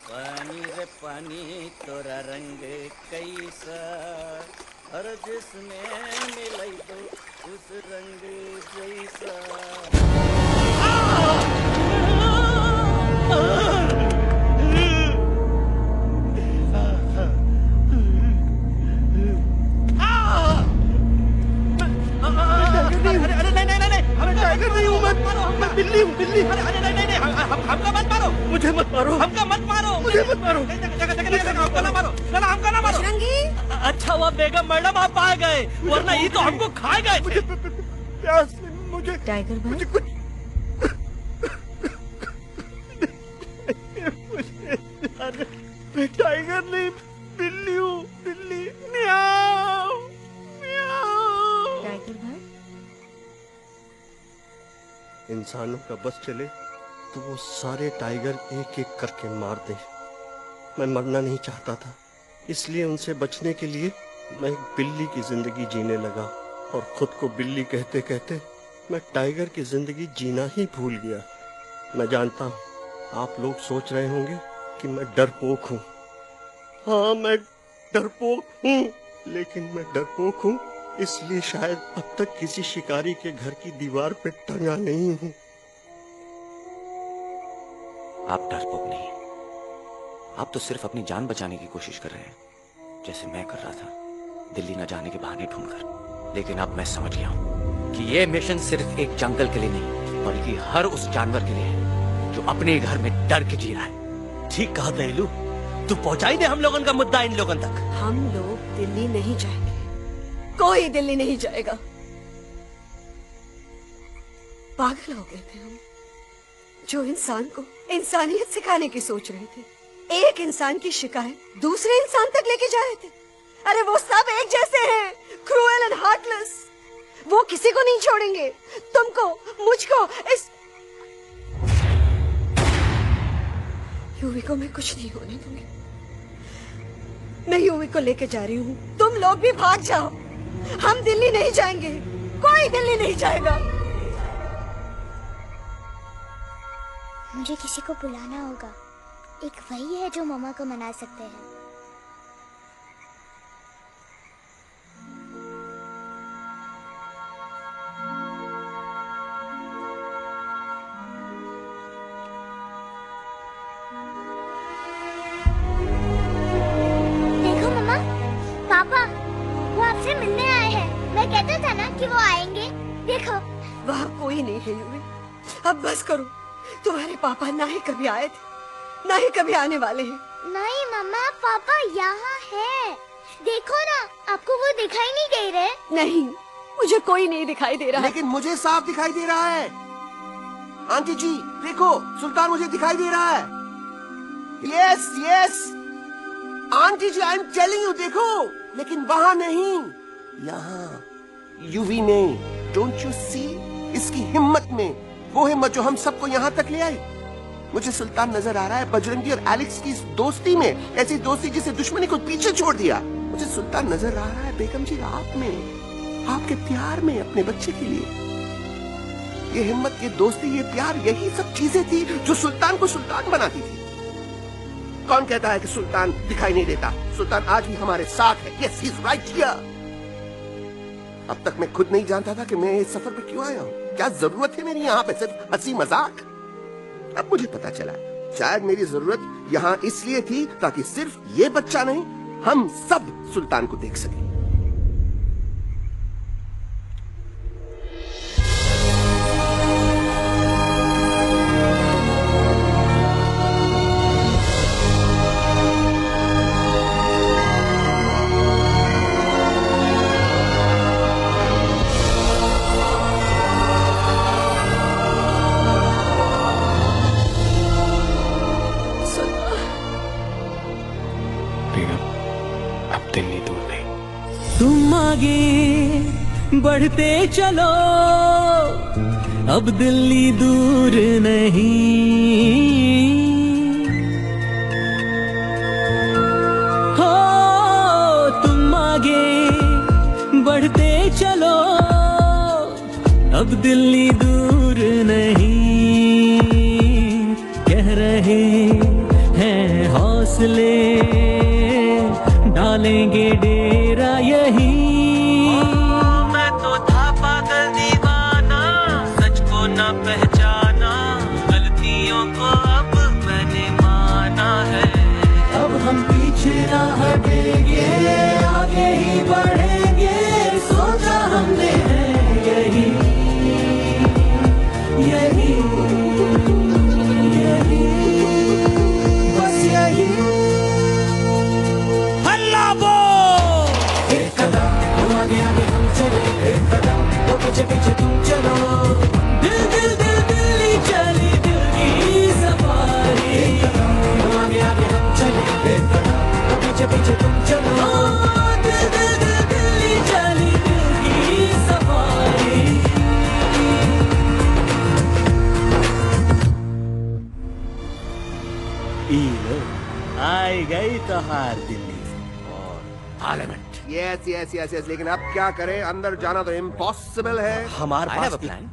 पानी रे पानी तोरा रंग कैसा, हर जिसमें मिलाई तो उस रंग जैसा। अरे नहीं, हमें टाइगर नहीं हूँ मैं बिल्ली हूँ, बिल्ली। अरे नहीं, हमका मत मारो, मुझे मत मारो, हमका मत मारो, मुझे मत मारो, हमका ना मारो, ना हमका ना मारो। अच्छा हुआ बेगम मैडम आप आ गए, वरना ये तो हमको खा गए। मुझे प्यास, मुझे टाइगर भाई, मुझे कुछ मैं टाइगर नहीं, बिल्ली हूँ, बिल्ली। म्याऊ म्याऊ। टाइगर भाई, इंसानों का बस चले तो वो सारे टाइगर एक एक करके मार दे। मैं मरना नहीं चाहता था, इसलिए उनसे बचने के लिए मैं एक बिल्ली की जिंदगी जीने लगा, और खुद को बिल्ली कहते कहते मैं टाइगर की जिंदगी जीना ही भूल गया। मैं जानता हूँ आप लोग सोच रहे होंगे कि मैं डरपोक हूँ। हाँ, मैं डरपोक हूँ, लेकिन मैं डरपोक हूँ इसलिए शायद अब तक किसी शिकारी के घर की दीवार पे टंगा नहीं हूँ। आप डरपोक नहीं, आप तो सिर्फ अपनी जान बचाने की कोशिश कर रहे हैं, जैसे मैं कर रहा था दिल्ली न जाने के बहाने ढूंढकर। लेकिन अब मैं समझ गया हूँ कि ये मिशन सिर्फ एक जंगल के लिए नहीं, बल्कि हर उस जानवर के लिए है जो अपने घर में डर के जी रहा है। ठीक कहा दहलू, तू पहुंचाई दे हम लोगों का मुद्दा इन लोगों तक। हम लोग दिल्ली नहीं जाएंगे, कोई दिल्ली नहीं जाएगा। पागल हो गए थे हम, जो इंसान को इंसानियत सिखाने की सोच रहे थे, एक इंसान की शिकायत दूसरे इंसान तक लेके जा रहे थे। अरे वो सब एक जैसे हैं, क्रूएल एंड हार्टलेस। वो किसी को नहीं छोड़ेंगे, तुमको, मुझको, इस यूवी को मैं कुछ नहीं होने दूंगी। मैं यूवी को लेके जा रही हूँ, तुम लोग भी भाग जाओ। हम दिल्ली नहीं जाएंगे, कोई दिल्ली नहीं जाएगा। मुझे किसी को बुलाना होगा, एक वही है जो मम्मा को मना सकते हैं। देखो मम्मा, पापा वो आपसे मिलने आए हैं। मैं कहता था ना कि वो आएंगे। देखो वहाँ कोई नहीं है यूवी, अब बस करो। तुम्हारे पापा ना ही कभी आए थे, ना ही कभी आने वाले हैं। नहीं मम्मा, पापा यहाँ है। देखो ना, आपको वो दिखाई नहीं दे रहे? नहीं, मुझे कोई नहीं दिखाई दे रहा। लेकिन मुझे साफ दिखाई दे रहा है। आंटी जी देखो, सुल्तान मुझे दिखाई दे रहा है। Yes yes aunty ji, I am telling you, देखो। लेकिन वहाँ नहीं, यहाँ यूवी में। डोंट यू सी इसकी हिम्मत में, वो हिम्मत जो हम सबको यहाँ तक ले आई। मुझे सुल्तान नजर आ रहा है बजरंगी और एलेक्स की इस दोस्ती में, ऐसी दोस्ती जिसे दुश्मनी को पीछे छोड़ दिया। मुझे सुल्तान नजर आ रहा है बेगम जी आप में, आपके प्यार में अपने बच्चे के लिए। ये हिम्मत, ये दोस्ती, ये प्यार, यही सब चीजें थी जो सुल्तान को सुल्तान बनाती थी। कौन कहता है कि सुल्तान दिखाई नहीं देता? सुल्तान आज भी हमारे साथ है। Yes, he is right here. अब तक मैं खुद नहीं जानता था कि मैं इस सफर पे क्यों आया हूँ। क्या जरूरत है मेरी यहाँ पे सिर्फ हंसी मजाक? अब मुझे पता चला, शायद मेरी जरूरत यहाँ इसलिए थी ताकि सिर्फ ये बच्चा नहीं, हम सब सुल्तान को देख सकें। तुम आगे बढ़ते चलो, अब दिल्ली दूर नहीं, हो तुम आगे बढ़ते चलो, अब दिल्ली दूर नहीं, कह रहे हैं हौसले, डालेंगे डेरा यही। मैं तो था पागल दीवाना, सच को न पहचाना, गलतियों को अब मैंने माना है। अब हम पीछे ना हटेंगे, आगे ही बढ़ेंगे, सोचा हमने है यही यही यही, बस यही। हल्ला बोल! एक कदम वो आगे आगे हम चले, एक कदम वो पीछे पीछे तुम चलो, दिल दिल दिल दिल्ली चली दिल की सफारी। एक कदम वो आगे आगे हम चले, एक कदम वो पीछे पीछे तुम चलो, दिल दिल दिल दिल्ली चली दिल की सफारी। आई गई तो हार दिल्ली और parliament. Yes yes yes yes, लेकिन अब क्या करें, अंदर जाना तो इम्पॉसिबल है। हमारे पास प्लान।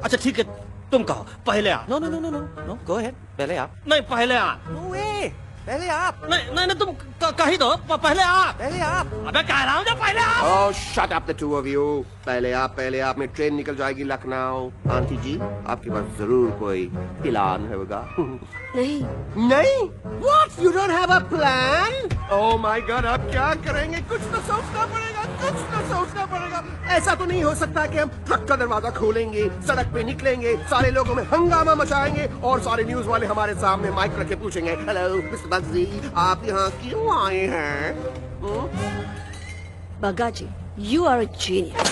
अच्छा ठीक है, तुम कहो पहले आप। No no no no no no, go ahead, पहले आप। नहीं पहले आप। नो वे, पहले आप। नहीं नहीं तुम कही दो, पहले आप। पहले आप। अबे कह रहा हूँ जो पहले आप। Oh shut up the two of you. पहले आप में ट्रेन निकल जाएगी लखनऊ। आंटी जी, आपके पास जरूर कोई प्लान होगा। नहीं नहीं? What? You don't have a plan? Oh my God, अब क्या करेंगे? कुछ तो सोचना पड़ेगा, कुछ तो सोचना पड़ेगा। ऐसा तो नहीं हो सकता कि हम ट्रक का दरवाजा खोलेंगे, सड़क पे निकलेंगे, सारे लोगों में हंगामा मचाएंगे और सारे न्यूज वाले हमारे सामने माइक रख के पूछेंगे, हेलो मिस्टर बग्जी, आप यहाँ क्यों आए हैं? बग्गा जी, you are a genius.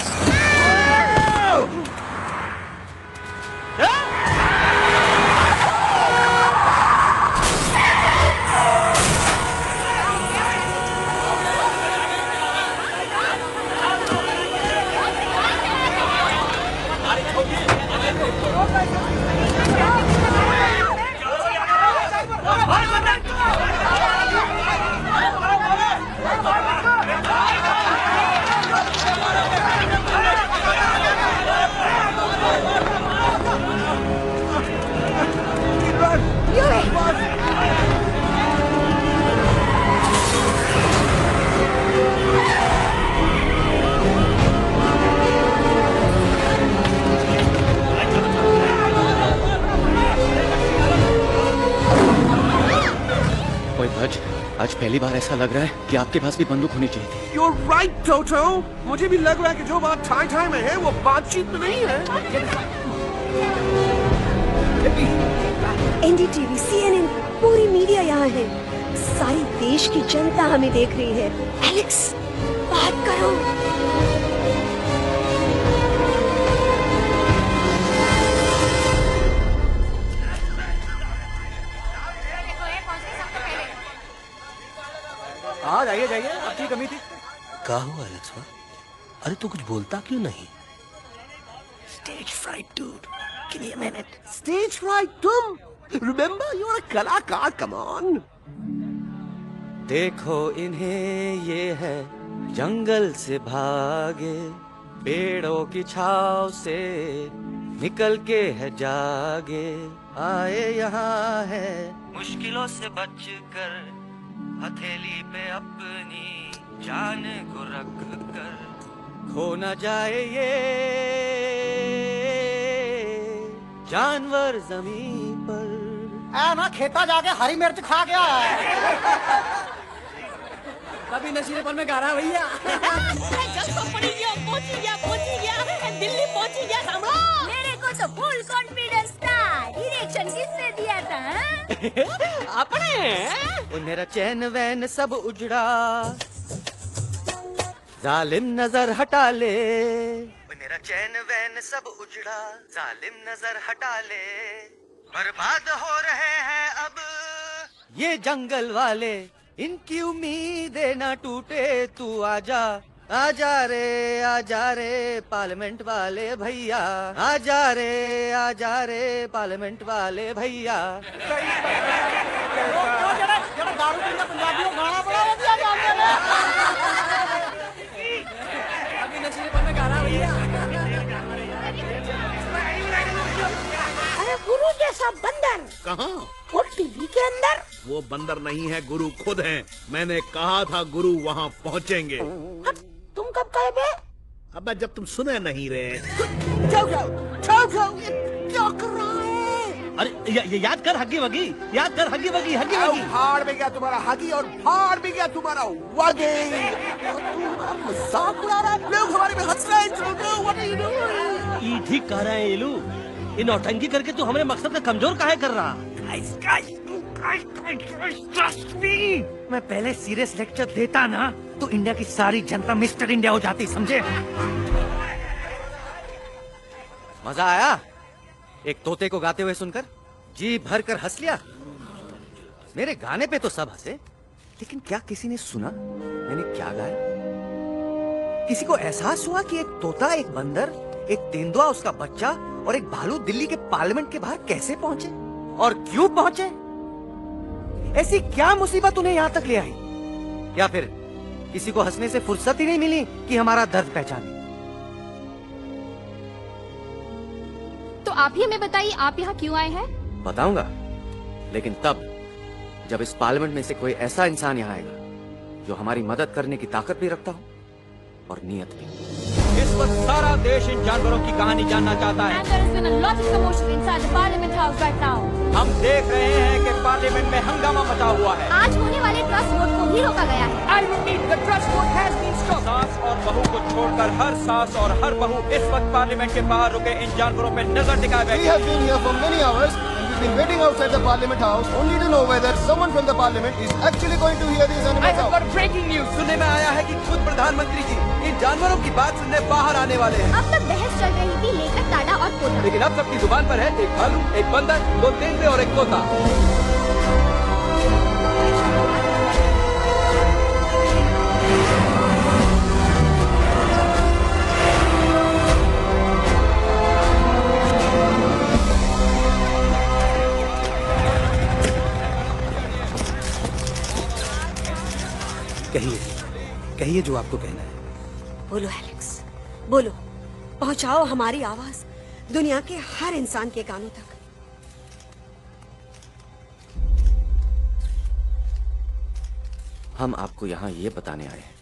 आज पहली बार ऐसा लग रहा है कि आपके पास भी बंदूक होनी चाहिए थी। You're right, Toto. मुझे भी लग रहा है कि जो बात ठाई ठाई में है वो बातचीत में नहीं है। NDTV, CNN, पूरी मीडिया यहाँ है, सारी देश की जनता हमें देख रही है। एलेक्स, बात करो। हाँ जाइए जाइए, आपकी कमी थी। क्या हुआ एलेक्स? अरे तू कुछ बोलता क्यों नहीं? Stage fright, dude. Give me a minute. Stage fright, तुम? Remember, you're a कलाकार. Come on. देखो इन्हें, ये है जंगल से भागे, पेड़ों की छाव से निकल के है जागे, आए यहाँ है मुश्किलों से बचकर, हथेली पे अपनी जान को रख कर, खो न जाए ये जानवर जमीन पर। ना खेता जाके हरी मिर्च खा गया है। कभी नशीले पल में गा रहा भैया। दिल्ली पहुंची गया सामने। मेरे को तो फुल कॉन्फिडेंस था। डायरेक्शन किसने दिया था? अपने। मेरा चैन वैन सब उजड़ा, जालिम नजर हटा ले। मेरा चैन वैन सब उजड़ा, जालिम नजर हटा ले। बर्बाद हो रहे हैं अब ये जंगल वाले, इनकी उम्मीदें ना टूटे, तू आजा आजा रे पार्लियामेंट वाले भैया, आजा रे पार्लियामेंट वाले भैया। दारू पीना पंजाबियों गाना बड़ा दिया जाने ने। अभी नशीलेपन में गाना भैया। अरे गुरु जैसा बंदर कहाँ? वो टीवी के अंदर। वो बंदर नहीं है, गुरु खुद हैं। मैंने कहा था गुरु वहाँ पहुँचेंगे। तुम कब कहे बे? अब जब तुम सुने नहीं रहे। जाओ क्या कर रहा है? अरे याद कर हगी वगी, याद कर हगी वगी, हगी वगी। फाड़ भी गया तुम्हारा हगी और फाड़ भी गया तुम्हारा वगी। मजाक उड़ा रहा है, लोग हमारे में हंस रहे हैं। What are you doing? ये ठीक कह रहे हैं इलू। ये नौटंकी करके तू हमारे मकसद का कमजोर काहे कर रहा? मैं पहले सीरियस लेक्चर देता ना तो इंडिया की सारी जनता मिस्टर इंडिया हो जाती, समझे? मजा आया एक तोते को गाते हुए सुनकर? जी भर कर हंस लिया। मेरे गाने पे तो सब हंसे, लेकिन क्या किसी ने सुना मैंने क्या गाया? किसी को एहसास हुआ कि एक तोता, एक बंदर, एक तेंदुआ, उसका बच्चा और एक भालू दिल्ली के पार्लियामेंट के बाहर कैसे पहुंचे और क्यों पहुंचे? ऐसी क्या मुसीबत उन्हें यहाँ तक ले आई? या फिर किसी को हंसने से फुर्सत ही नहीं मिली कि हमारा दर्द पहचाने? तो आप ही हमें बताइए, आप यहाँ क्यों आए हैं? बताऊंगा, लेकिन तब जब इस पार्लियामेंट में से कोई ऐसा इंसान यहाँ आएगा जो हमारी मदद करने की ताकत भी रखता हो और नीयत भी। इस वक्त सारा देश इन जानवरों की कहानी जानना चाहता है। And there has been a lot of commotion inside the Parliament House right now. हम देख रहे हैं कि पार्लियामेंट में हंगामा मचा हुआ है। आज होने वाले ट्रस्ट वोट को भी रोका गया है। I repeat, the trust vote has been stopped. सास और बहू को छोड़कर हर सास और हर बहू इस वक्त पार्लियामेंट के बाहर रुके इन जानवरों पे नजर टिकाए बैठे। We have been here for many hours and we've been waiting outside the Parliament House only to know whether someone from the Parliament is actually going to hear these animals out. I have got breaking news. सुनने में आया है कि खुद प्रधानमंत्री जी इन जानवरों की बात सुनने बाहर आने वाले हैं। अब तक बहस चल रही थी लेकर टाटा और पोता, लेकिन अब सबकी जुबान पर है एक भालू, एक बंदर, दो तेंदुए और एक तोता। कहिए जो आपको कहना है। बोलो एलेक्स, बोलो। पहुंचाओ हमारी आवाज दुनिया के हर इंसान के कानों तक। हम आपको यहाँ ये बताने आए हैं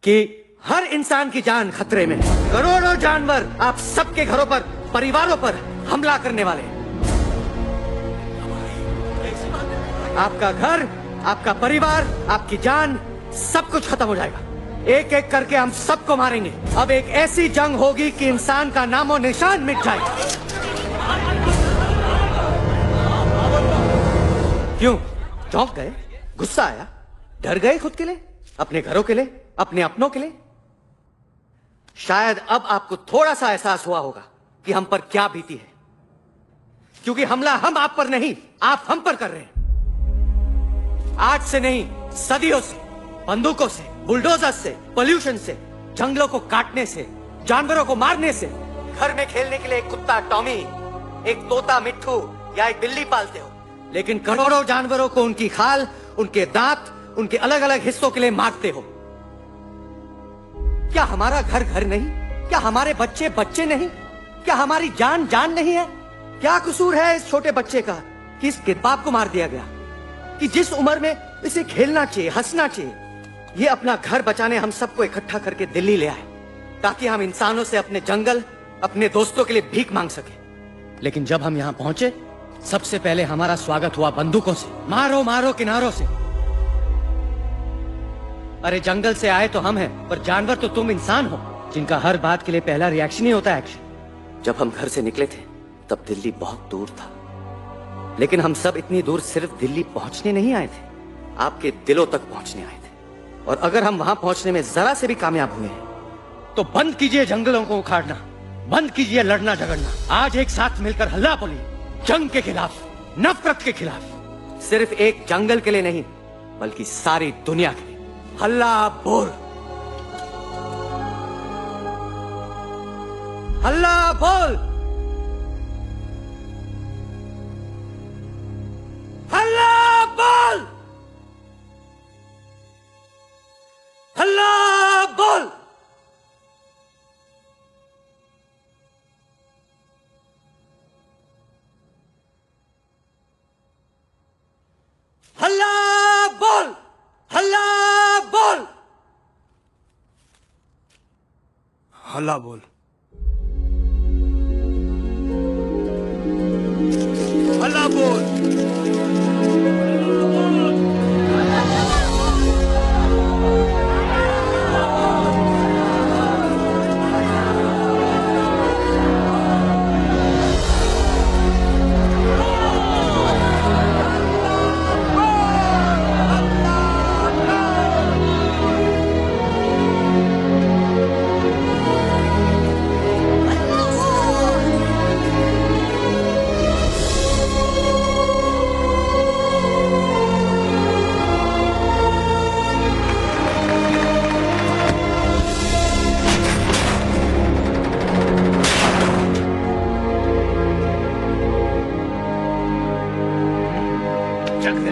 कि हर इंसान की जान खतरे में है। करोड़ों जानवर आप सबके घरों पर, परिवारों पर हमला करने वाले हैं। आपका घर, आपका परिवार, आपकी जान, सब कुछ खत्म हो जाएगा। एक एक करके हम सबको मारेंगे। अब एक ऐसी जंग होगी कि इंसान का नामो निशान मिट जाएगा। क्यों चौंक गए? गुस्सा आया? डर गए खुद के लिए, अपने घरों के लिए, अपने अपनों के लिए? शायद अब आपको थोड़ा सा एहसास हुआ होगा कि हम पर क्या बीती है, क्योंकि हमला हम आप पर नहीं, आप हम पर कर रहे हैं। आज से नहीं, सदियों से, बंदूकों से, बुलडोजर से, पोल्यूशन से, जंगलों को काटने से, जानवरों को मारने से। घर में खेलने के लिए एक कुत्ता टॉमी, एक तोता मिट्ठू या एक बिल्ली पालते हो, लेकिन करोड़ों जानवरों को उनकी खाल, उनके दांत, उनके अलग अलग हिस्सों के लिए मारते हो। क्या हमारा घर घर नहीं? क्या हमारे बच्चे बच्चे नहीं? क्या हमारी जान जान नहीं है? क्या कसूर है इस छोटे बच्चे का कि इस बाप को मार दिया गया, कि जिस उम्र में इसे खेलना चाहिए, हंसना चाहिए? ये अपना घर बचाने हम सबको इकट्ठा करके दिल्ली ले आए ताकि हम इंसानों से अपने जंगल, अपने दोस्तों के लिए भीख मांग सके। लेकिन जब हम यहाँ पहुंचे, सबसे पहले हमारा स्वागत हुआ बंदूकों से। मारो मारो किनारों से। अरे जंगल से आए तो हम हैं, पर जानवर तो तुम इंसान हो, जिनका हर बात के लिए पहला रिएक्शन ही होता है एक्शन। जब हम घर से निकले थे तब दिल्ली बहुत दूर था, लेकिन हम सब इतनी दूर सिर्फ दिल्ली पहुंचने नहीं आए थे, आपके दिलों तक पहुंचने आए थे। और अगर हम वहां पहुंचने में जरा से भी कामयाब हुए हैं तो बंद कीजिए जंगलों को उखाड़ना, बंद कीजिए लड़ना झगड़ना। आज एक साथ मिलकर हल्ला बोलिए, जंग के खिलाफ, नफरत के खिलाफ। सिर्फ एक जंगल के लिए नहीं, बल्कि सारी दुनिया के लिए। हल्ला बोल, हल्ला बोल, हल्ला बोल, हल्ला बोल। हल्ला बोल, हल्ला बोल, हल्ला बोल, हल्ला बोल। जग दे